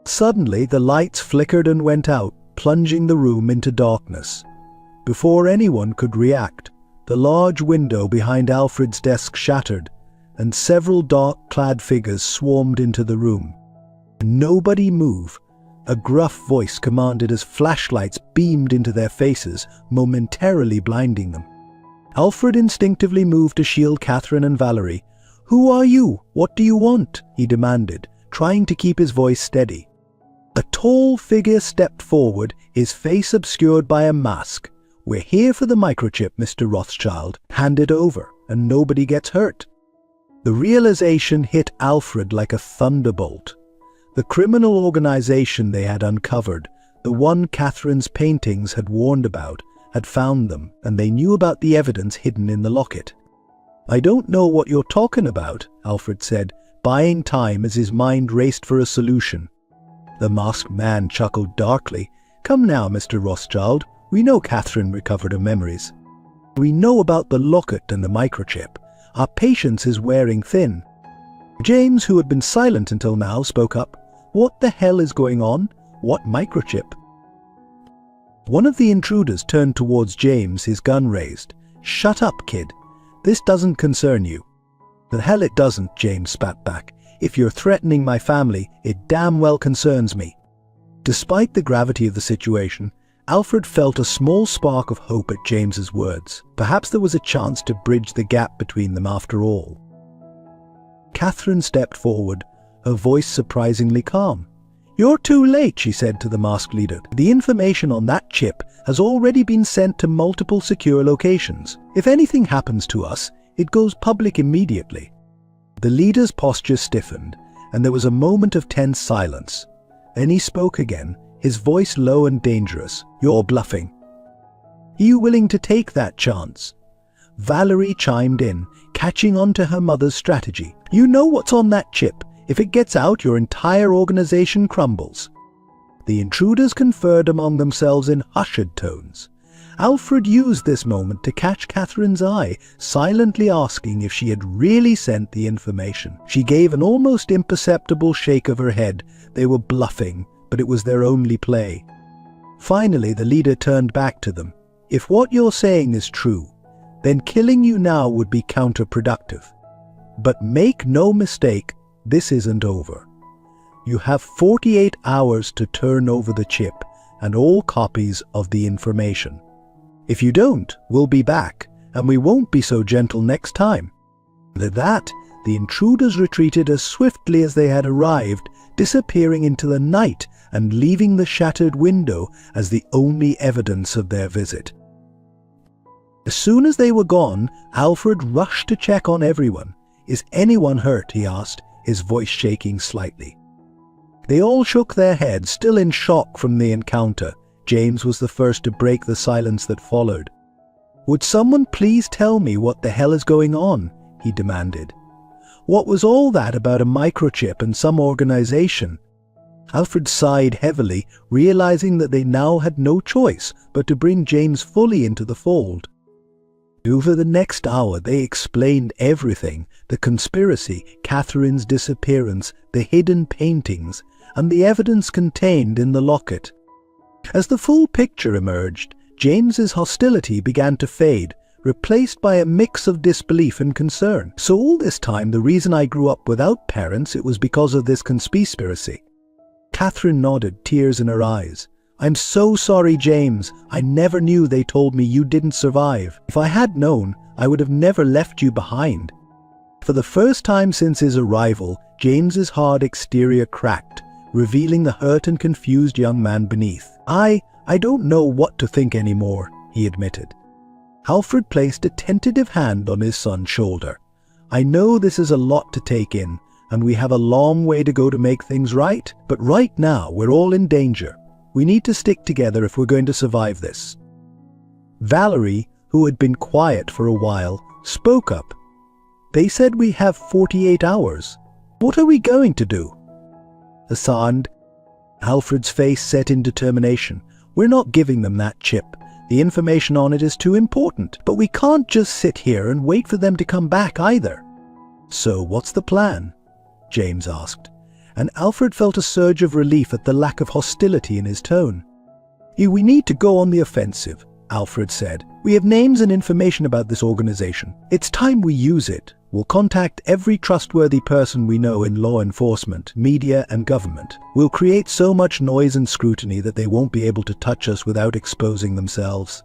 Suddenly, the lights flickered and went out, plunging the room into darkness. Before anyone could react, the large window behind Alfred's desk shattered, and several dark-clad figures swarmed into the room. Nobody move, a gruff voice commanded as flashlights beamed into their faces, momentarily blinding them. Alfred instinctively moved to shield Catherine and Valerie. "Who are you? What do you want?" he demanded, trying to keep his voice steady. A tall figure stepped forward, his face obscured by a mask. We're here for the microchip, Mr. Rothschild. Hand it over, and nobody gets hurt. The realization hit Alfred like a thunderbolt. The criminal organization they had uncovered, the one Catherine's paintings had warned about, had found them, and they knew about the evidence hidden in the locket. "I don't know what you're talking about," Alfred said, buying time as his mind raced for a solution. The masked man chuckled darkly. "Come now, Mr. Rothschild. We know Catherine recovered her memories. We know about the locket and the microchip. Our patience is wearing thin." James, who had been silent until now, spoke up. "What the hell is going on? What microchip?" One of the intruders turned towards James, his gun raised. "Shut up, kid. This doesn't concern you." "The hell it doesn't," James spat back. "If you're threatening my family, it damn well concerns me." Despite the gravity of the situation, Alfred felt a small spark of hope at James's words. Perhaps there was a chance to bridge the gap between them after all. Catherine stepped forward, her voice surprisingly calm. "You're too late," she said to the masked leader. "The information on that chip has already been sent to multiple secure locations. If anything happens to us, it goes public immediately." The leader's posture stiffened, and there was a moment of tense silence. Then he spoke again, his voice low and dangerous. "You're bluffing. Are you willing to take that chance?" Valerie chimed in, catching on to her mother's strategy. "You know what's on that chip. If it gets out, your entire organization crumbles." The intruders conferred among themselves in hushed tones. Alfred used this moment to catch Catherine's eye, silently asking if she had really sent the information. She gave an almost imperceptible shake of her head. They were bluffing, but it was their only play. Finally, the leader turned back to them. "If what you're saying is true, then killing you now would be counterproductive. But make no mistake, this isn't over. You have 48 hours to turn over the chip and all copies of the information. If you don't, we'll be back, and we won't be so gentle next time." With that, the intruders retreated as swiftly as they had arrived, disappearing into the night and leaving the shattered window as the only evidence of their visit. As soon as they were gone, Alfred rushed to check on everyone. "Is anyone hurt?" he asked, his voice shaking slightly. They all shook their heads, still in shock from the encounter. James was the first to break the silence that followed. "Would someone please tell me what the hell is going on?" he demanded. "What was all that about a microchip and some organization?" Alfred sighed heavily, realizing that they now had no choice but to bring James fully into the fold. Over the next hour, they explained everything: the conspiracy, Catherine's disappearance, the hidden paintings, and the evidence contained in the locket. As the full picture emerged, James's hostility began to fade, replaced by a mix of disbelief and concern. "So all this time, the reason I grew up without parents, it was because of this conspiracy." Catherine nodded, tears in her eyes. "I'm so sorry, James. I never knew they told me you didn't survive. If I had known, I would have never left you behind." For the first time since his arrival, James's hard exterior cracked, revealing the hurt and confused young man beneath. I don't know what to think anymore," he admitted. Alfred placed a tentative hand on his son's shoulder. "I know this is a lot to take in, and we have a long way to go to make things right, but right now we're all in danger. We need to stick together if we're going to survive this." Valerie, who had been quiet for a while, spoke up. "They said we have 48 hours. What are we going to do?" Hassan, Alfred's face set in determination. "We're not giving them that chip. The information on it is too important. But we can't just sit here and wait for them to come back either." "So what's the plan?" James asked, and Alfred felt a surge of relief at the lack of hostility in his tone. "We need to go on the offensive," Alfred said. "We have names and information about this organization. It's time we use it. We'll contact every trustworthy person we know in law enforcement, media, and government. We'll create so much noise and scrutiny that they won't be able to touch us without exposing themselves."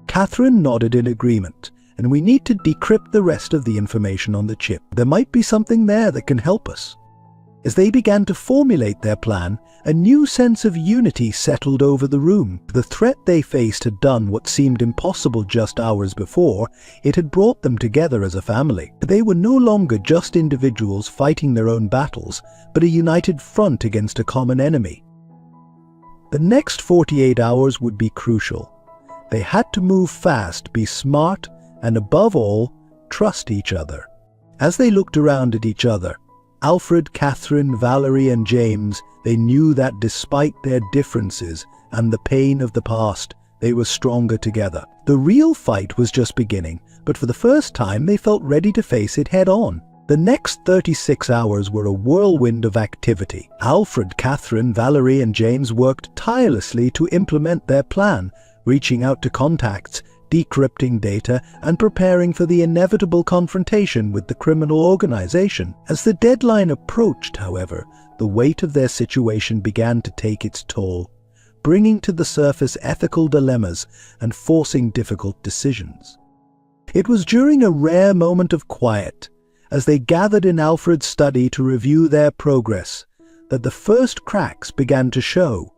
Catherine nodded in agreement. "And we need to decrypt the rest of the information on the chip. There might be something there that can help us." As they began to formulate their plan, a new sense of unity settled over the room. The threat they faced had done what seemed impossible just hours before. It had brought them together as a family. They were no longer just individuals fighting their own battles, but a united front against a common enemy. The next 48 hours would be crucial. They had to move fast, be smart, and above all, trust each other. As they looked around at each other, Alfred, Catherine, Valerie, and James, they knew that despite their differences and the pain of the past, they were stronger together. The real fight was just beginning, but for the first time they felt ready to face it head-on. The next 36 hours were a whirlwind of activity. Alfred, Catherine, Valerie, and James worked tirelessly to implement their plan, reaching out to contacts, decrypting data, and preparing for the inevitable confrontation with the criminal organization. As the deadline approached, however, the weight of their situation began to take its toll, bringing to the surface ethical dilemmas and forcing difficult decisions. It was during a rare moment of quiet, as they gathered in Alfred's study to review their progress, that the first cracks began to show.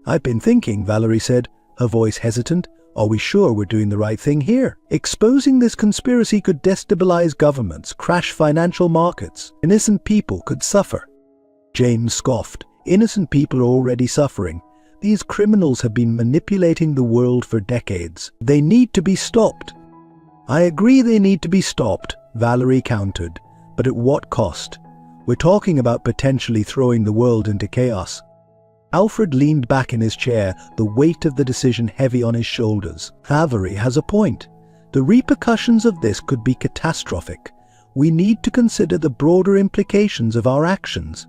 "I've been thinking," Valerie said, her voice hesitant. "Are we sure we're doing the right thing here? Exposing this conspiracy could destabilize governments, crash financial markets. Innocent people could suffer." James scoffed. "Innocent people are already suffering. These criminals have been manipulating the world for decades. They need to be stopped." "I agree they need to be stopped," Valerie countered. "But at what cost? We're talking about potentially throwing the world into chaos." Alfred leaned back in his chair, the weight of the decision heavy on his shoulders. "Valerie has a point. The repercussions of this could be catastrophic. We need to consider the broader implications of our actions."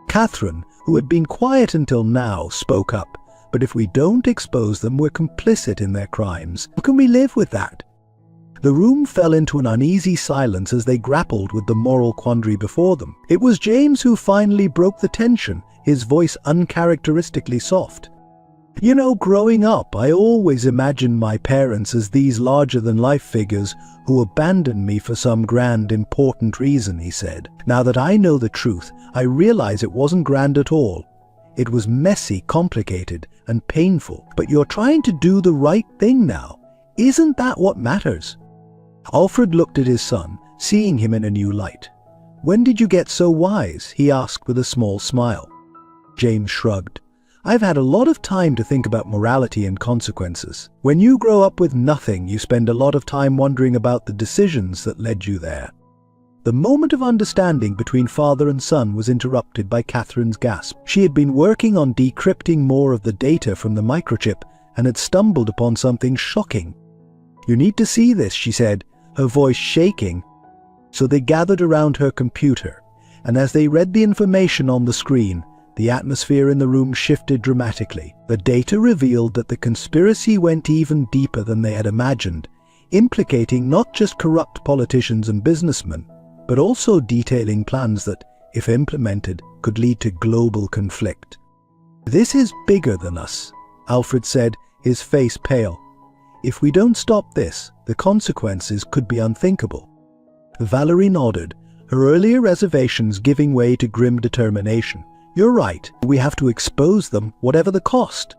Catherine, who had been quiet until now, spoke up. "But if we don't expose them, we're complicit in their crimes. How can we live with that?" The room fell into an uneasy silence as they grappled with the moral quandary before them. It was James who finally broke the tension, his voice uncharacteristically soft. "You know, growing up, I always imagined my parents as these larger-than-life figures who abandoned me for some grand, important reason," he said. "Now that I know the truth, I realize it wasn't grand at all. It was messy, complicated, and painful. But you're trying to do the right thing now. Isn't that what matters?" Alfred looked at his son, seeing him in a new light. "When did you get so wise?" he asked with a small smile. James shrugged. "I've had a lot of time to think about morality and consequences. When you grow up with nothing, you spend a lot of time wondering about the decisions that led you there." The moment of understanding between father and son was interrupted by Catherine's gasp. She had been working on decrypting more of the data from the microchip and had stumbled upon something shocking. "You need to see this," she said, her voice shaking. So they gathered around her computer, and as they read the information on the screen, the atmosphere in the room shifted dramatically. The data revealed that the conspiracy went even deeper than they had imagined, implicating not just corrupt politicians and businessmen, but also detailing plans that, if implemented, could lead to global conflict. "This is bigger than us," Alfred said, his face pale. "If we don't stop this, the consequences could be unthinkable." Valerie nodded, her earlier reservations giving way to grim determination. "You're right. We have to expose them, whatever the cost."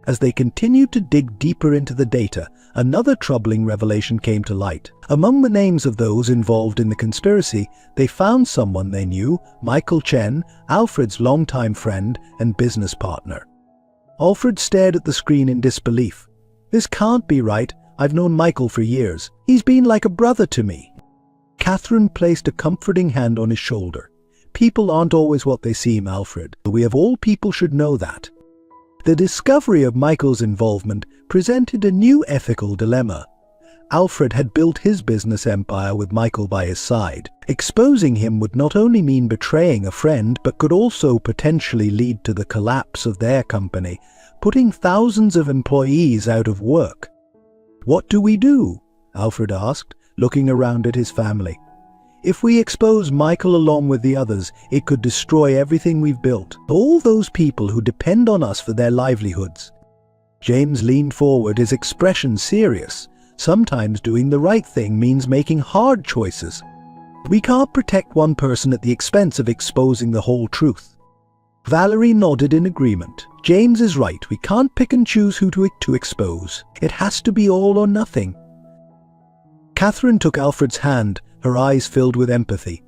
As they continued to dig deeper into the data, another troubling revelation came to light. Among the names of those involved in the conspiracy, they found someone they knew, Michael Chen, Alfred's longtime friend and business partner. Alfred stared at the screen in disbelief. "This can't be right. I've known Michael for years. He's been like a brother to me." Catherine placed a comforting hand on his shoulder. "People aren't always what they seem, Alfred. We of all people should know that." The discovery of Michael's involvement presented a new ethical dilemma. Alfred had built his business empire with Michael by his side. Exposing him would not only mean betraying a friend, but could also potentially lead to the collapse of their company, putting thousands of employees out of work. "What do we do?" Alfred asked, looking around at his family. "If we expose Michael along with the others, it could destroy everything we've built. All those people who depend on us for their livelihoods." James leaned forward, his expression serious. "Sometimes doing the right thing means making hard choices." We can't protect one person at the expense of exposing the whole truth. Valerie nodded in agreement. James is right. We can't pick and choose who to expose. It has to be all or nothing. Catherine took Alfred's hand, her eyes filled with empathy.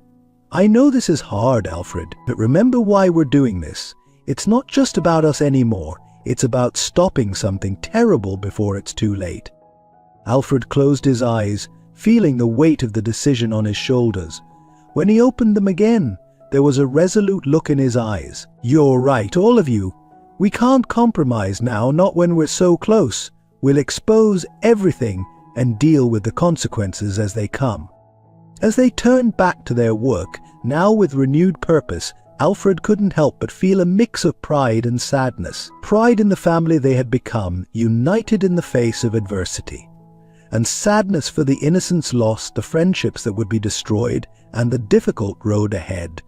I know this is hard, Alfred, but remember why we're doing this. It's not just about us anymore. It's about stopping something terrible before it's too late. Alfred closed his eyes, feeling the weight of the decision on his shoulders. When he opened them again, there was a resolute look in his eyes. You're right, all of you. We can't compromise now, not when we're so close. We'll expose everything and deal with the consequences as they come. As they turned back to their work, now with renewed purpose, Alfred couldn't help but feel a mix of pride and sadness. Pride in the family they had become, united in the face of adversity. And sadness for the innocents lost, the friendships that would be destroyed, and the difficult road ahead.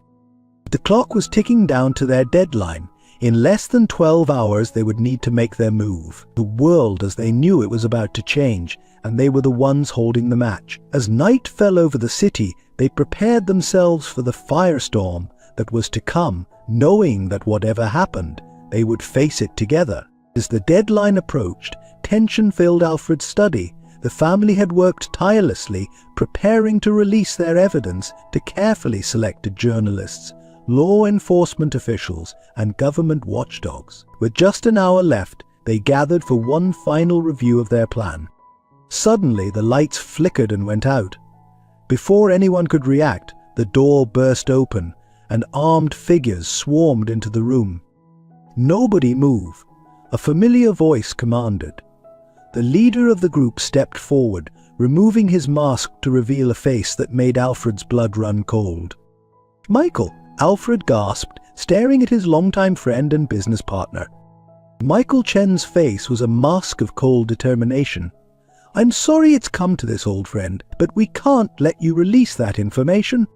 The clock was ticking down to their deadline. In less than 12 hours they would need to make their move. The world as they knew it was about to change, and they were the ones holding the match. As night fell over the city, they prepared themselves for the firestorm that was to come, knowing that whatever happened, they would face it together. As the deadline approached, tension filled Alfred's study. The family had worked tirelessly, preparing to release their evidence to carefully selected journalists, law enforcement officials, and government watchdogs. With just an hour left, they gathered for one final review of their plan. Suddenly, the lights flickered and went out. Before anyone could react, the door burst open, and armed figures swarmed into the room. Nobody move, a familiar voice commanded. The leader of the group stepped forward, removing his mask to reveal a face that made Alfred's blood run cold. Michael, Alfred gasped, staring at his longtime friend and business partner. Michael Chen's face was a mask of cold determination. I'm sorry it's come to this, old friend, but we can't let you release that information.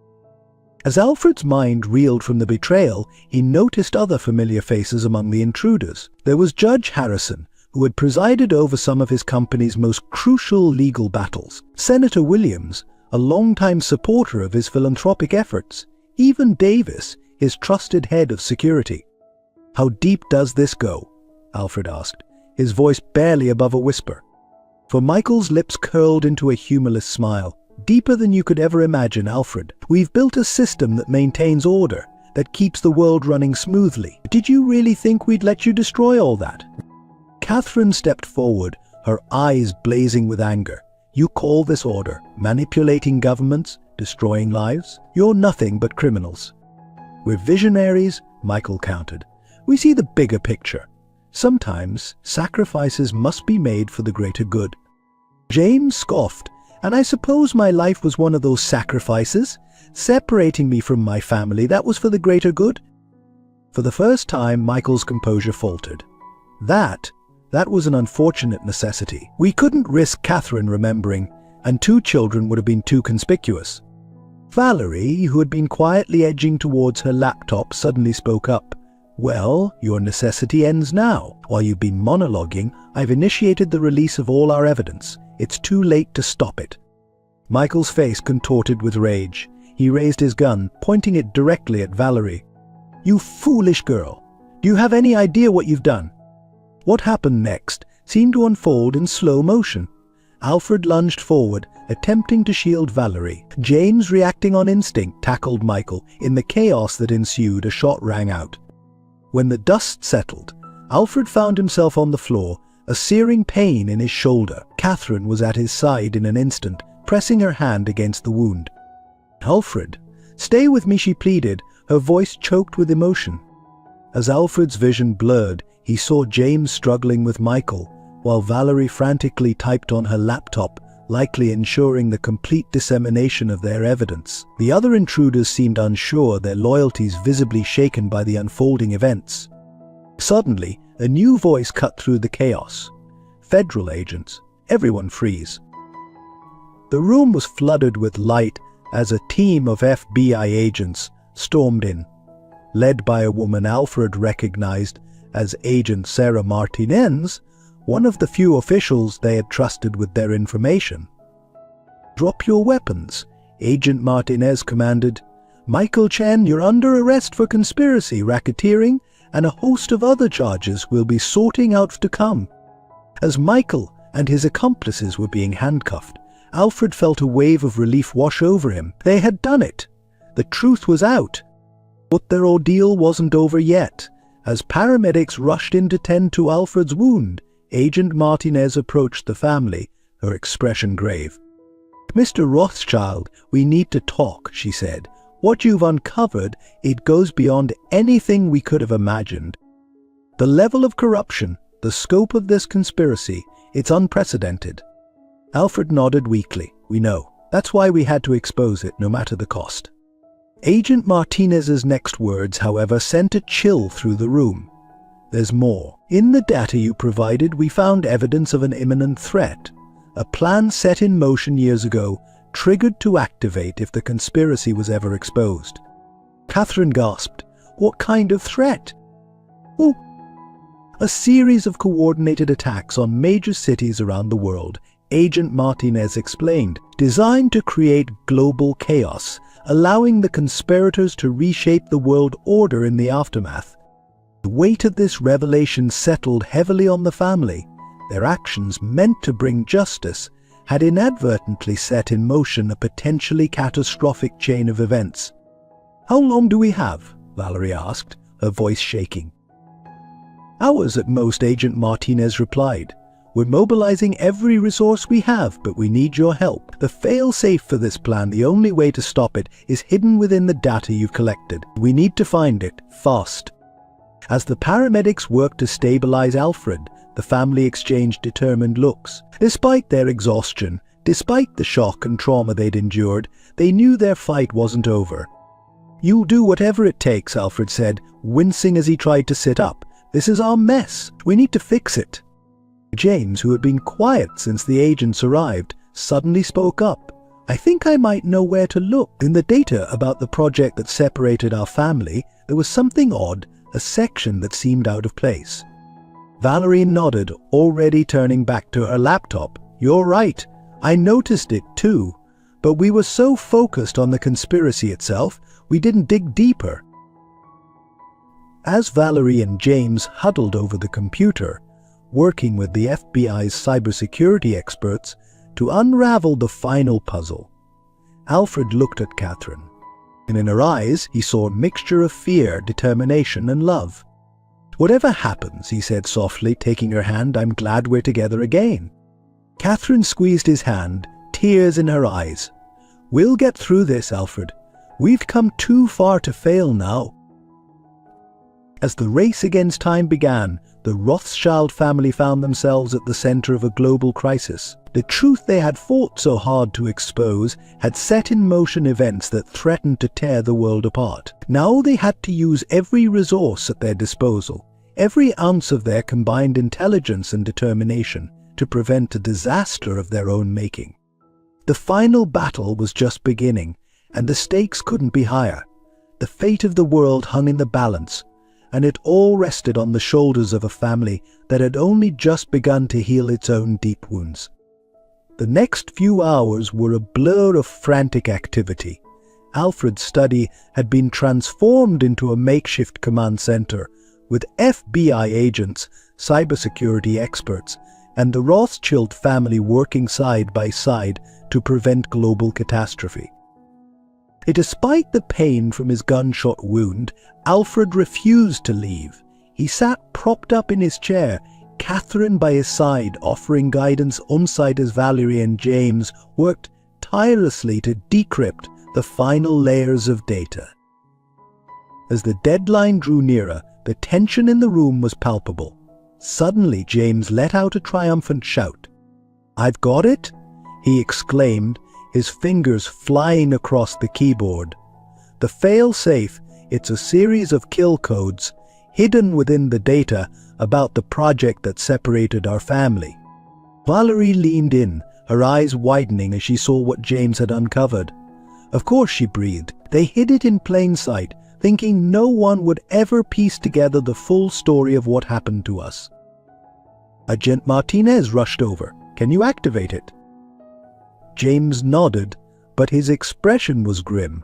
As Alfred's mind reeled from the betrayal, he noticed other familiar faces among the intruders. There was Judge Harrison, who had presided over some of his company's most crucial legal battles. Senator Williams, a longtime supporter of his philanthropic efforts. Even Davis, his trusted head of security. How deep does this go? Alfred asked, his voice barely above a whisper. For Michael's lips curled into a humorless smile. Deeper than you could ever imagine, Alfred. We've built a system that maintains order, that keeps the world running smoothly. Did you really think we'd let you destroy all that? Catherine stepped forward, her eyes blazing with anger. You call this order? Manipulating governments? Destroying lives? You're nothing but criminals. We're visionaries, Michael countered. We see the bigger picture. Sometimes sacrifices must be made for the greater good. James scoffed. And I suppose my life was one of those sacrifices, separating me from my family. That was for the greater good. For the first time, Michael's composure faltered. That was an unfortunate necessity. We couldn't risk Catherine remembering, and 2 children would have been too conspicuous. Valerie, who had been quietly edging towards her laptop, suddenly spoke up. Well, your necessity ends now. While you've been monologuing, I've initiated the release of all our evidence. It's too late to stop it. Michael's face contorted with rage. He raised his gun, pointing it directly at Valerie. You foolish girl! Do you have any idea what you've done? What happened next seemed to unfold in slow motion. Alfred lunged forward, attempting to shield Valerie. James, reacting on instinct, tackled Michael. In the chaos that ensued, a shot rang out. When the dust settled, Alfred found himself on the floor, a searing pain in his shoulder. Catherine was at his side in an instant, pressing her hand against the wound. Alfred, stay with me, she pleaded, her voice choked with emotion. As Alfred's vision blurred, he saw James struggling with Michael, while Valerie frantically typed on her laptop, likely ensuring the complete dissemination of their evidence. The other intruders seemed unsure, their loyalties visibly shaken by the unfolding events. Suddenly, a new voice cut through the chaos. Federal agents. Everyone freeze. The room was flooded with light as a team of FBI agents stormed in. Led by a woman Alfred recognized as Agent Sarah Martinez, one of the few officials they had trusted with their information. Drop your weapons. Agent Martinez commanded. "Michael Chen, you're under arrest for conspiracy, racketeering, and a host of other charges we'll be sorting out to come." As Michael and his accomplices were being handcuffed, Alfred felt a wave of relief wash over him. They had done it. The truth was out. But their ordeal wasn't over yet. As paramedics rushed in to tend to Alfred's wound, Agent Martinez approached the family, her expression grave. "Mr. Rothschild, we need to talk," she said. "What you've uncovered, it goes beyond anything we could have imagined. The level of corruption, the scope of this conspiracy, it's unprecedented." Alfred nodded weakly. "We know. That's why we had to expose it, no matter the cost." Agent Martinez's next words, however, sent a chill through the room. "There's more. In the data you provided, we found evidence of an imminent threat. A plan set in motion years ago, triggered to activate if the conspiracy was ever exposed." Catherine gasped. "What kind of threat?" "Oh, a series of coordinated attacks on major cities around the world," Agent Martinez explained, "designed to create global chaos, allowing the conspirators to reshape the world order in the aftermath. The weight of this revelation settled heavily on the family. Their actions, meant to bring justice, had inadvertently set in motion a potentially catastrophic chain of events." "How long do we have?" Valerie asked, her voice shaking. "Hours at most," Agent Martinez replied. "We're mobilizing every resource we have, but we need your help. The fail-safe for this plan, the only way to stop it, is hidden within the data you've collected. We need to find it, fast." As the paramedics worked to stabilize Alfred, the family exchanged determined looks. Despite their exhaustion, despite the shock and trauma they'd endured, they knew their fight wasn't over. "You'll do whatever it takes," Alfred said, wincing as he tried to sit up. "This is our mess. We need to fix it." James, who had been quiet since the agents arrived, suddenly spoke up. "I think I might know where to look. In the data about the project that separated our family, there was something odd, a section that seemed out of place." Valerie nodded, already turning back to her laptop. "You're right. I noticed it too. But we were so focused on the conspiracy itself, we didn't dig deeper." As Valerie and James huddled over the computer, working with the FBI's cybersecurity experts to unravel the final puzzle, Alfred looked at Catherine, and in her eyes he saw a mixture of fear, determination, and love. "Whatever happens," he said softly, taking her hand, "I'm glad we're together again." Catherine squeezed his hand, tears in her eyes. "We'll get through this, Alfred. We've come too far to fail now." As the race against time began, the Rothschild family found themselves at the center of a global crisis. The truth they had fought so hard to expose had set in motion events that threatened to tear the world apart. Now they had to use every resource at their disposal, every ounce of their combined intelligence and determination, to prevent a disaster of their own making. The final battle was just beginning, and the stakes couldn't be higher. The fate of the world hung in the balance, and it all rested on the shoulders of a family that had only just begun to heal its own deep wounds. The next few hours were a blur of frantic activity. Alfred's study had been transformed into a makeshift command center, with FBI agents, cybersecurity experts, and the Rothschild family working side by side to prevent global catastrophe. Despite the pain from his gunshot wound, Alfred refused to leave. He sat propped up in his chair, Catherine by his side, offering guidance alongside as Valerie and James worked tirelessly to decrypt the final layers of data. As the deadline drew nearer, the tension in the room was palpable. Suddenly, James let out a triumphant shout. "I've got it!" he exclaimed, his fingers flying across the keyboard. The fail-safe, it's a series of kill codes hidden within the data about the project that separated our family. Valerie leaned in, her eyes widening as she saw what James had uncovered. "Of course," she breathed. "They hid it in plain sight, thinking no one would ever piece together the full story of what happened to us." Agent Martinez rushed over. "Can you activate it?" James nodded, but his expression was grim.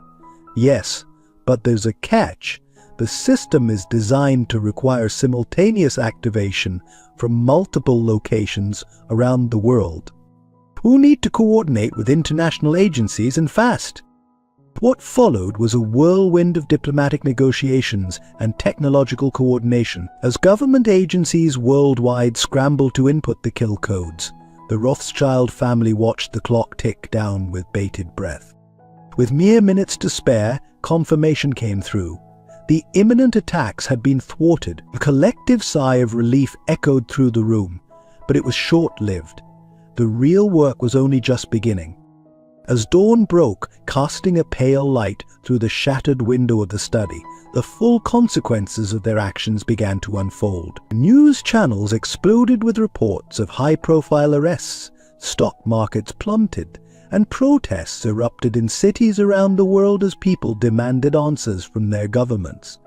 Yes, but there's a catch. The system is designed to require simultaneous activation from multiple locations around the world. We'll need to coordinate with international agencies and fast. What followed was a whirlwind of diplomatic negotiations and technological coordination as government agencies worldwide scrambled to input the kill codes. The Rothschild family watched the clock tick down with bated breath. With mere minutes to spare, confirmation came through. The imminent attacks had been thwarted. A collective sigh of relief echoed through the room, but it was short-lived. The real work was only just beginning. As dawn broke, casting a pale light through the shattered window of the study, the full consequences of their actions began to unfold. News channels exploded with reports of high-profile arrests, stock markets plummeted, and protests erupted in cities around the world as people demanded answers from their governments.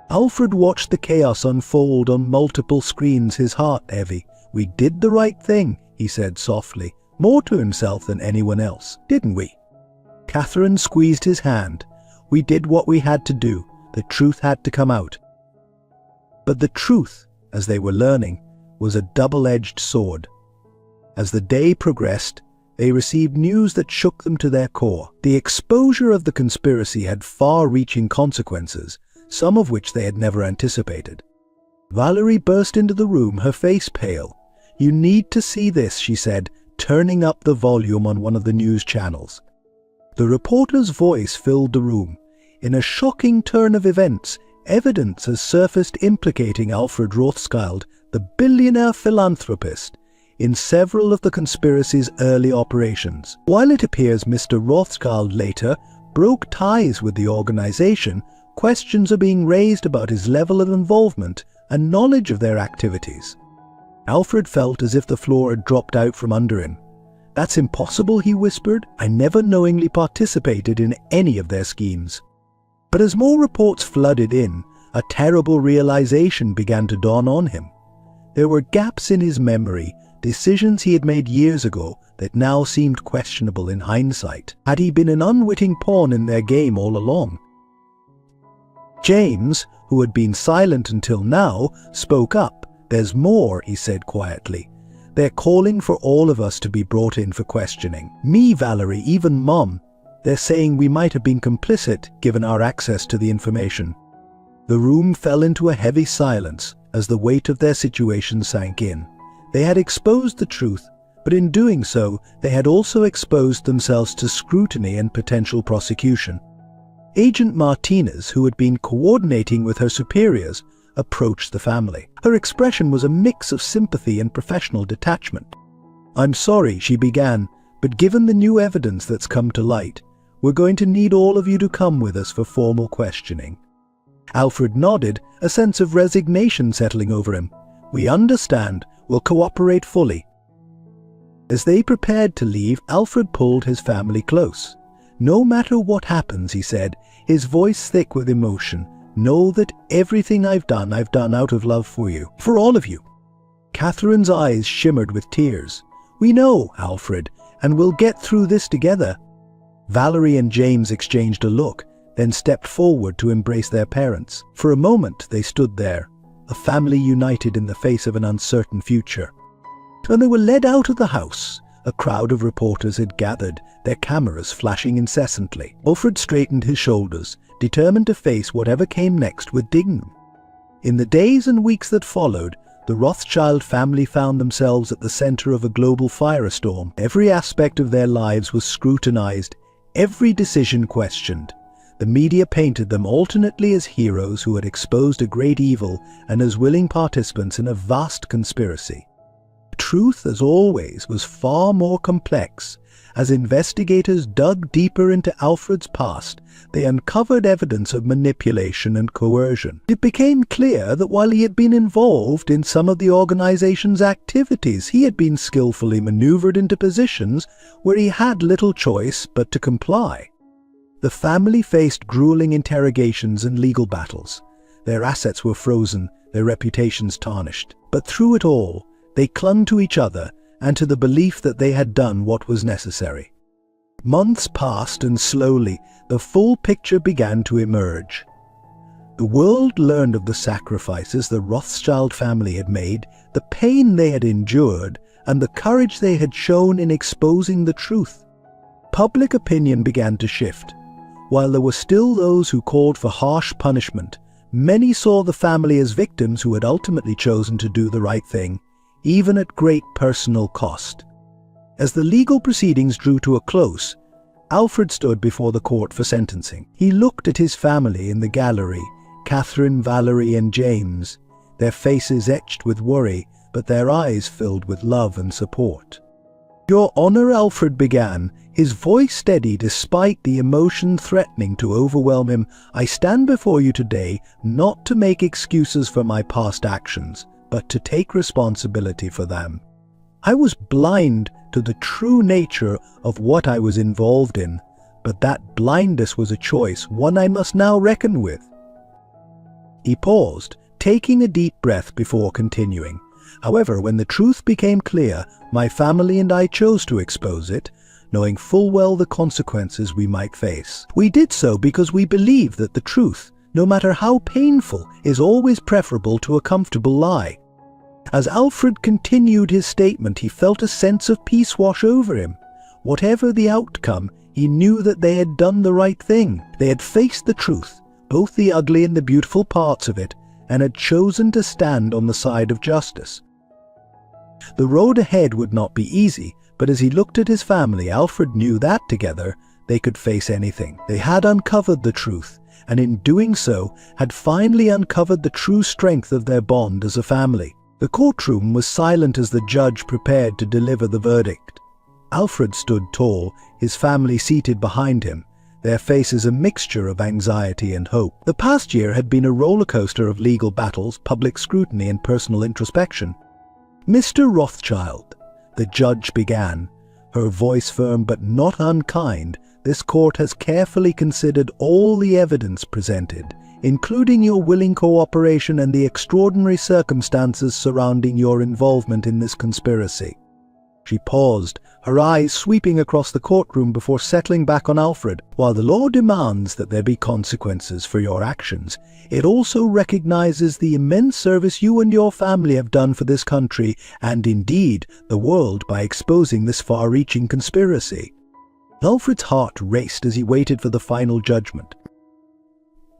Alfred watched the chaos unfold on multiple screens, his heart heavy. "We did the right thing," he said softly, more to himself than anyone else. "Didn't we?" Catherine squeezed his hand. "We did what we had to do. The truth had to come out." But the truth, as they were learning, was a double-edged sword. As the day progressed, they received news that shook them to their core. The exposure of the conspiracy had far-reaching consequences, some of which they had never anticipated. Valerie burst into the room, her face pale. "You need to see this," she said, turning up the volume on one of the news channels. The reporter's voice filled the room. In a shocking turn of events, evidence has surfaced implicating Alfred Rothschild, the billionaire philanthropist, in several of the conspiracy's early operations. While it appears Mr. Rothschild later broke ties with the organization, questions are being raised about his level of involvement and knowledge of their activities. Alfred felt as if the floor had dropped out from under him. "That's impossible," he whispered. "I never knowingly participated in any of their schemes." But as more reports flooded in, a terrible realization began to dawn on him. There were gaps in his memory, decisions he had made years ago that now seemed questionable in hindsight. Had he been an unwitting pawn in their game all along? James, who had been silent until now, spoke up. "There's more," he said quietly. "They're calling for all of us to be brought in for questioning. Me, Valerie, even Mom. They're saying we might have been complicit given our access to the information." The room fell into a heavy silence as the weight of their situation sank in. They had exposed the truth, but in doing so, they had also exposed themselves to scrutiny and potential prosecution. Agent Martinez, who had been coordinating with her superiors, approached the family. Her expression was a mix of sympathy and professional detachment. "I'm sorry," she began, "but given the new evidence that's come to light, we're going to need all of you to come with us for formal questioning." Alfred nodded, a sense of resignation settling over him. "We understand. We'll cooperate fully." As they prepared to leave, Alfred pulled his family close. "No matter what happens," he said, his voice thick with emotion, "know that everything I've done out of love for you, for all of you." Catherine's eyes shimmered with tears. "We know, Alfred, and we'll get through this together." Valerie and James exchanged a look, then stepped forward to embrace their parents. For a moment they stood there, a family united in the face of an uncertain future. When they were led out of the house, a crowd of reporters had gathered, their cameras flashing incessantly. Alfred straightened his shoulders, determined to face whatever came next with dignity. In the days and weeks that followed, the Rothschild family found themselves at the center of a global firestorm. Every aspect of their lives was scrutinized, every decision questioned. The media painted them alternately as heroes who had exposed a great evil and as willing participants in a vast conspiracy. Truth, as always, was far more complex. As investigators dug deeper into Alfred's past, they uncovered evidence of manipulation and coercion. It became clear that while he had been involved in some of the organization's activities, he had been skillfully maneuvered into positions where he had little choice but to comply. The family faced grueling interrogations and legal battles. Their assets were frozen, their reputations tarnished. But through it all, they clung to each other and to the belief that they had done what was necessary. Months passed and slowly the full picture began to emerge. The world learned of the sacrifices the Rothschild family had made, the pain they had endured, and the courage they had shown in exposing the truth. Public opinion began to shift. While there were still those who called for harsh punishment, many saw the family as victims who had ultimately chosen to do the right thing, even at great personal cost. As the legal proceedings drew to a close, Alfred stood before the court for sentencing. He looked at his family in the gallery, Catherine, Valerie, and James, their faces etched with worry, but their eyes filled with love and support. "Your Honor," Alfred began, his voice steady despite the emotion threatening to overwhelm him, "I stand before you today not to make excuses for my past actions, but to take responsibility for them. I was blind to the true nature of what I was involved in, but that blindness was a choice, one I must now reckon with." He paused, taking a deep breath before continuing. "However, when the truth became clear, my family and I chose to expose it, knowing full well the consequences we might face. We did so because we believe that the truth, no matter how painful, is always preferable to a comfortable lie." As Alfred continued his statement, he felt a sense of peace wash over him. Whatever the outcome, he knew that they had done the right thing. They had faced the truth, both the ugly and the beautiful parts of it, and had chosen to stand on the side of justice. The road ahead would not be easy, but as he looked at his family, Alfred knew that together they could face anything. They had uncovered the truth, and in doing so, had finally uncovered the true strength of their bond as a family. The courtroom was silent as the judge prepared to deliver the verdict. Alfred stood tall, his family seated behind him, their faces a mixture of anxiety and hope. The past year had been a roller coaster of legal battles, public scrutiny, and personal introspection. "Mr. Rothschild," the judge began, her voice firm but not unkind, "this court has carefully considered all the evidence presented, including your willing cooperation and the extraordinary circumstances surrounding your involvement in this conspiracy." She paused, her eyes sweeping across the courtroom before settling back on Alfred. "While the law demands that there be consequences for your actions, it also recognizes the immense service you and your family have done for this country and indeed the world by exposing this far-reaching conspiracy." Alfred's heart raced as he waited for the final judgment.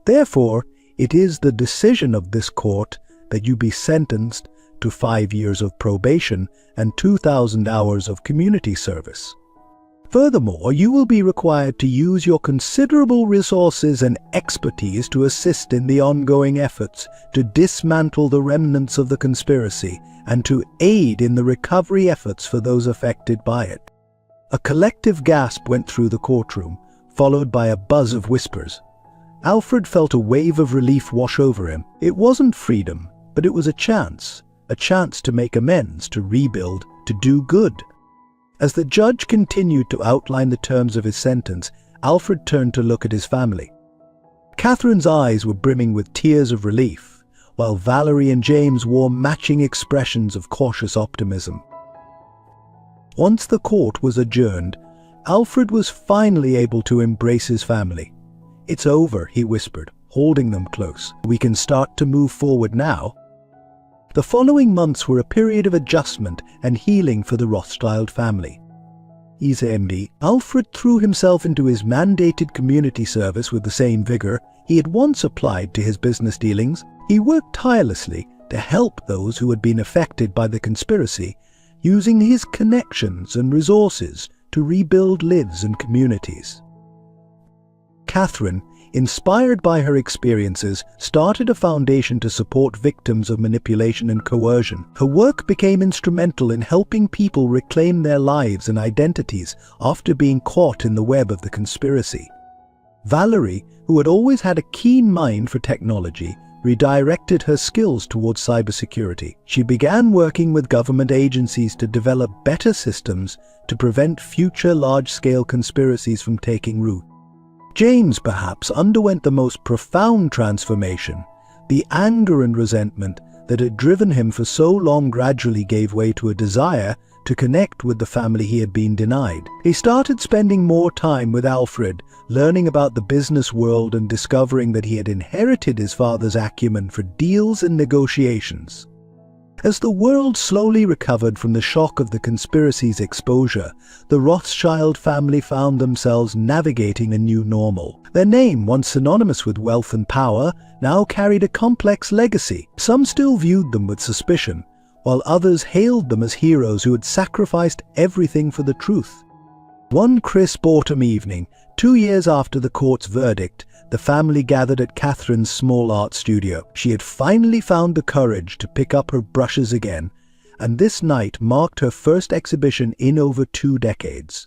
"Therefore, it is the decision of this court that you be sentenced to 5 years of probation and 2,000 hours of community service. Furthermore, you will be required to use your considerable resources and expertise to assist in the ongoing efforts to dismantle the remnants of the conspiracy and to aid in the recovery efforts for those affected by it." A collective gasp went through the courtroom, followed by a buzz of whispers. Alfred felt a wave of relief wash over him. It wasn't freedom, but it was a chance to make amends, to rebuild, to do good. As the judge continued to outline the terms of his sentence, Alfred turned to look at his family. Catherine's eyes were brimming with tears of relief, while Valerie and James wore matching expressions of cautious optimism. Once the court was adjourned, Alfred was finally able to embrace his family. "It's over," he whispered, holding them close. "We can start to move forward now." The following months were a period of adjustment and healing for the Rothschild family. Easy, Alfred threw himself into his mandated community service with the same vigor he had once applied to his business dealings. He worked tirelessly to help those who had been affected by the conspiracy, using his connections and resources to rebuild lives and communities. Catherine, inspired by her experiences, started a foundation to support victims of manipulation and coercion. Her work became instrumental in helping people reclaim their lives and identities after being caught in the web of the conspiracy. Valerie, who had always had a keen mind for technology, redirected her skills towards cybersecurity. She began working with government agencies to develop better systems to prevent future large-scale conspiracies from taking root. James perhaps underwent the most profound transformation. The anger and resentment that had driven him for so long gradually gave way to a desire to connect with the family he had been denied. He started spending more time with Alfred, learning about the business world and discovering that he had inherited his father's acumen for deals and negotiations. As the world slowly recovered from the shock of the conspiracy's exposure, the Rothschild family found themselves navigating a new normal. Their name, once synonymous with wealth and power, now carried a complex legacy. Some still viewed them with suspicion, while others hailed them as heroes who had sacrificed everything for the truth. One crisp autumn evening, 2 years after the court's verdict, the family gathered at Catherine's small art studio. She had finally found the courage to pick up her brushes again, and this night marked her first exhibition in over 2 decades.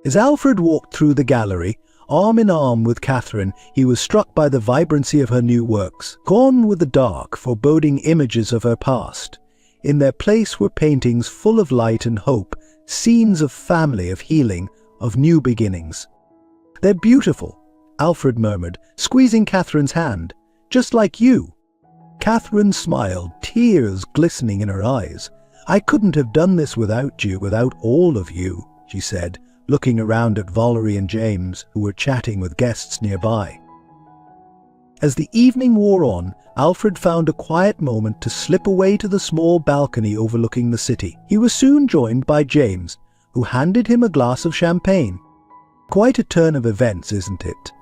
As Alfred walked through the gallery, arm in arm with Catherine, he was struck by the vibrancy of her new works. Gone were the dark, foreboding images of her past. In their place were paintings full of light and hope, scenes of family, of healing, of new beginnings. "They're beautiful," Alfred murmured, squeezing Catherine's hand. "Just like you." Catherine smiled, tears glistening in her eyes. "I couldn't have done this without you, without all of you," she said, looking around at Valerie and James, who were chatting with guests nearby. As the evening wore on, Alfred found a quiet moment to slip away to the small balcony overlooking the city. He was soon joined by James, who handed him a glass of champagne. "Quite a turn of events, isn't it?"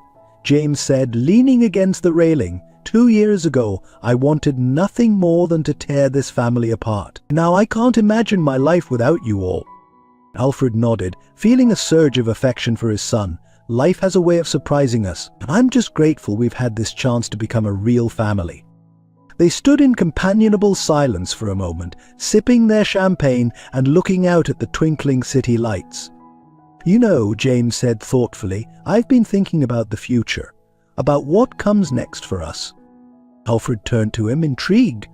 James said, leaning against the railing. 2 years ago, I wanted nothing more than to tear this family apart. Now I can't imagine my life without you all." Alfred nodded, feeling a surge of affection for his son. "Life has a way of surprising us, and I'm just grateful we've had this chance to become a real family." They stood in companionable silence for a moment, sipping their champagne and looking out at the twinkling city lights. "You know," James said thoughtfully, "I've been thinking about the future, about what comes next for us." Alfred turned to him, intrigued.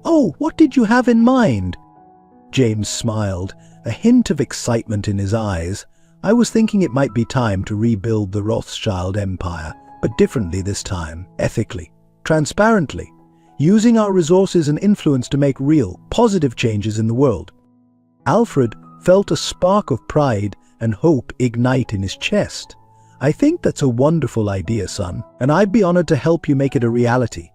"Oh, what did you have in mind?" James smiled, a hint of excitement in his eyes. "I was thinking it might be time to rebuild the Rothschild empire, but differently this time, ethically, transparently, using our resources and influence to make real, positive changes in the world." Alfred felt a spark of pride and hope ignite in his chest. "I think that's a wonderful idea, son, and I'd be honored to help you make it a reality."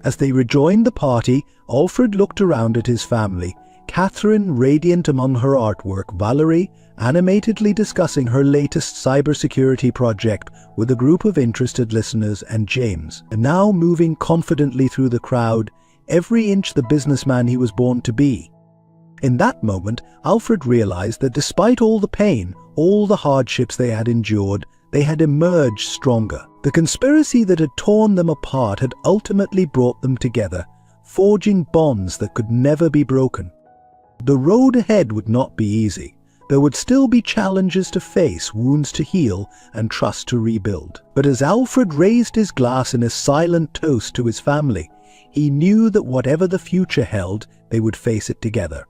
As they rejoined the party, Alfred looked around at his family, Catherine radiant among her artwork, Valerie animatedly discussing her latest cybersecurity project with a group of interested listeners, and James, now moving confidently through the crowd, every inch the businessman he was born to be. In that moment, Alfred realized that despite all the pain, all the hardships they had endured, they had emerged stronger. The conspiracy that had torn them apart had ultimately brought them together, forging bonds that could never be broken. The road ahead would not be easy. There would still be challenges to face, wounds to heal, and trust to rebuild. But as Alfred raised his glass in a silent toast to his family, he knew that whatever the future held, they would face it together.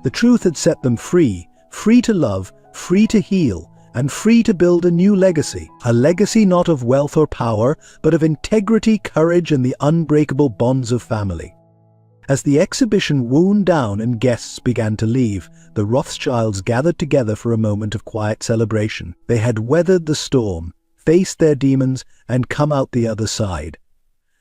The truth had set them free, free to love, free to heal, and free to build a new legacy. A legacy not of wealth or power, but of integrity, courage, and the unbreakable bonds of family. As the exhibition wound down and guests began to leave, the Rothschilds gathered together for a moment of quiet celebration. They had weathered the storm, faced their demons, and come out the other side.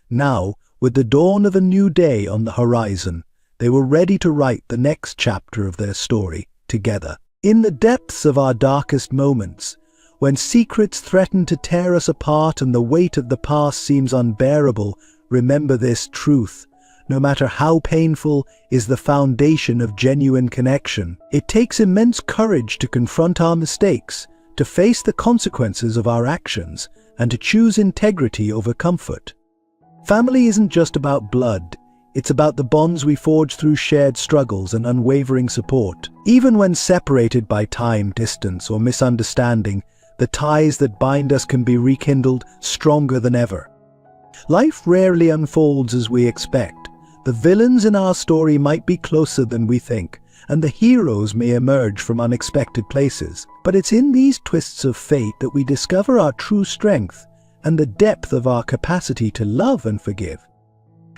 Now, with the dawn of a new day on the horizon, they were ready to write the next chapter of their story together. In the depths of our darkest moments, when secrets threaten to tear us apart and the weight of the past seems unbearable, remember this truth. No matter how painful, is the foundation of genuine connection. It takes immense courage to confront our mistakes, to face the consequences of our actions, and to choose integrity over comfort. Family isn't just about blood. It's about the bonds we forge through shared struggles and unwavering support. Even when separated by time, distance, or misunderstanding, the ties that bind us can be rekindled stronger than ever. Life rarely unfolds as we expect. The villains in our story might be closer than we think, and the heroes may emerge from unexpected places. But it's in these twists of fate that we discover our true strength and the depth of our capacity to love and forgive.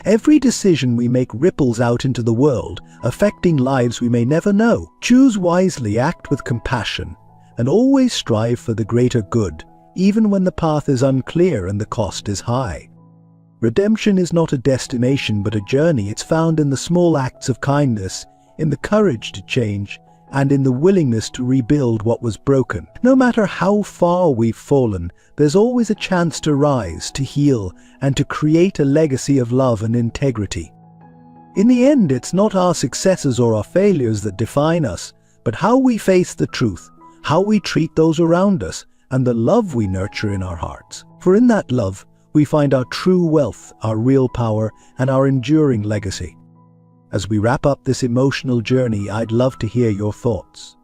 Every decision we make ripples out into the world, affecting lives we may never know. Choose wisely, act with compassion, and always strive for the greater good, even when the path is unclear and the cost is high. Redemption is not a destination but a journey. It's found in the small acts of kindness, in the courage to change, and in the willingness to rebuild what was broken. No matter how far we've fallen, there's always a chance to rise, to heal, and to create a legacy of love and integrity. In the end, it's not our successes or our failures that define us, but how we face the truth, how we treat those around us, and the love we nurture in our hearts. For in that love, we find our true wealth, our real power, and our enduring legacy. As we wrap up this emotional journey, I'd love to hear your thoughts.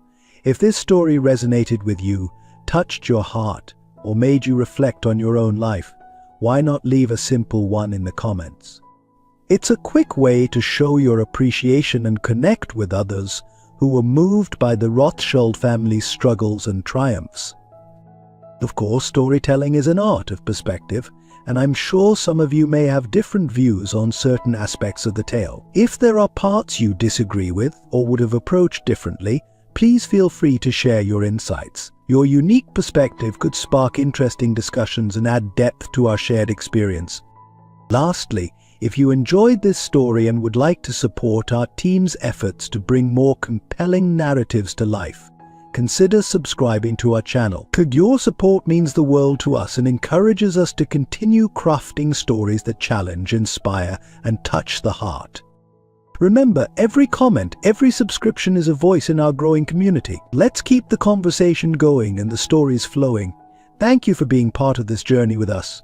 If this story resonated with you, touched your heart, or made you reflect on your own life, why not leave a simple one in the comments? It's a quick way to show your appreciation and connect with others who were moved by the Rothschild family's struggles and triumphs. Of course, storytelling is an art of perspective, and I'm sure some of you may have different views on certain aspects of the tale. If there are parts you disagree with or would have approached differently, please feel free to share your insights. Your unique perspective could spark interesting discussions and add depth to our shared experience. Lastly, if you enjoyed this story and would like to support our team's efforts to bring more compelling narratives to life, consider subscribing to our channel. Your support means the world to us and encourages us to continue crafting stories that challenge, inspire, and touch the heart. Remember, every comment, every subscription is a voice in our growing community. Let's keep the conversation going and the stories flowing. Thank you for being part of this journey with us.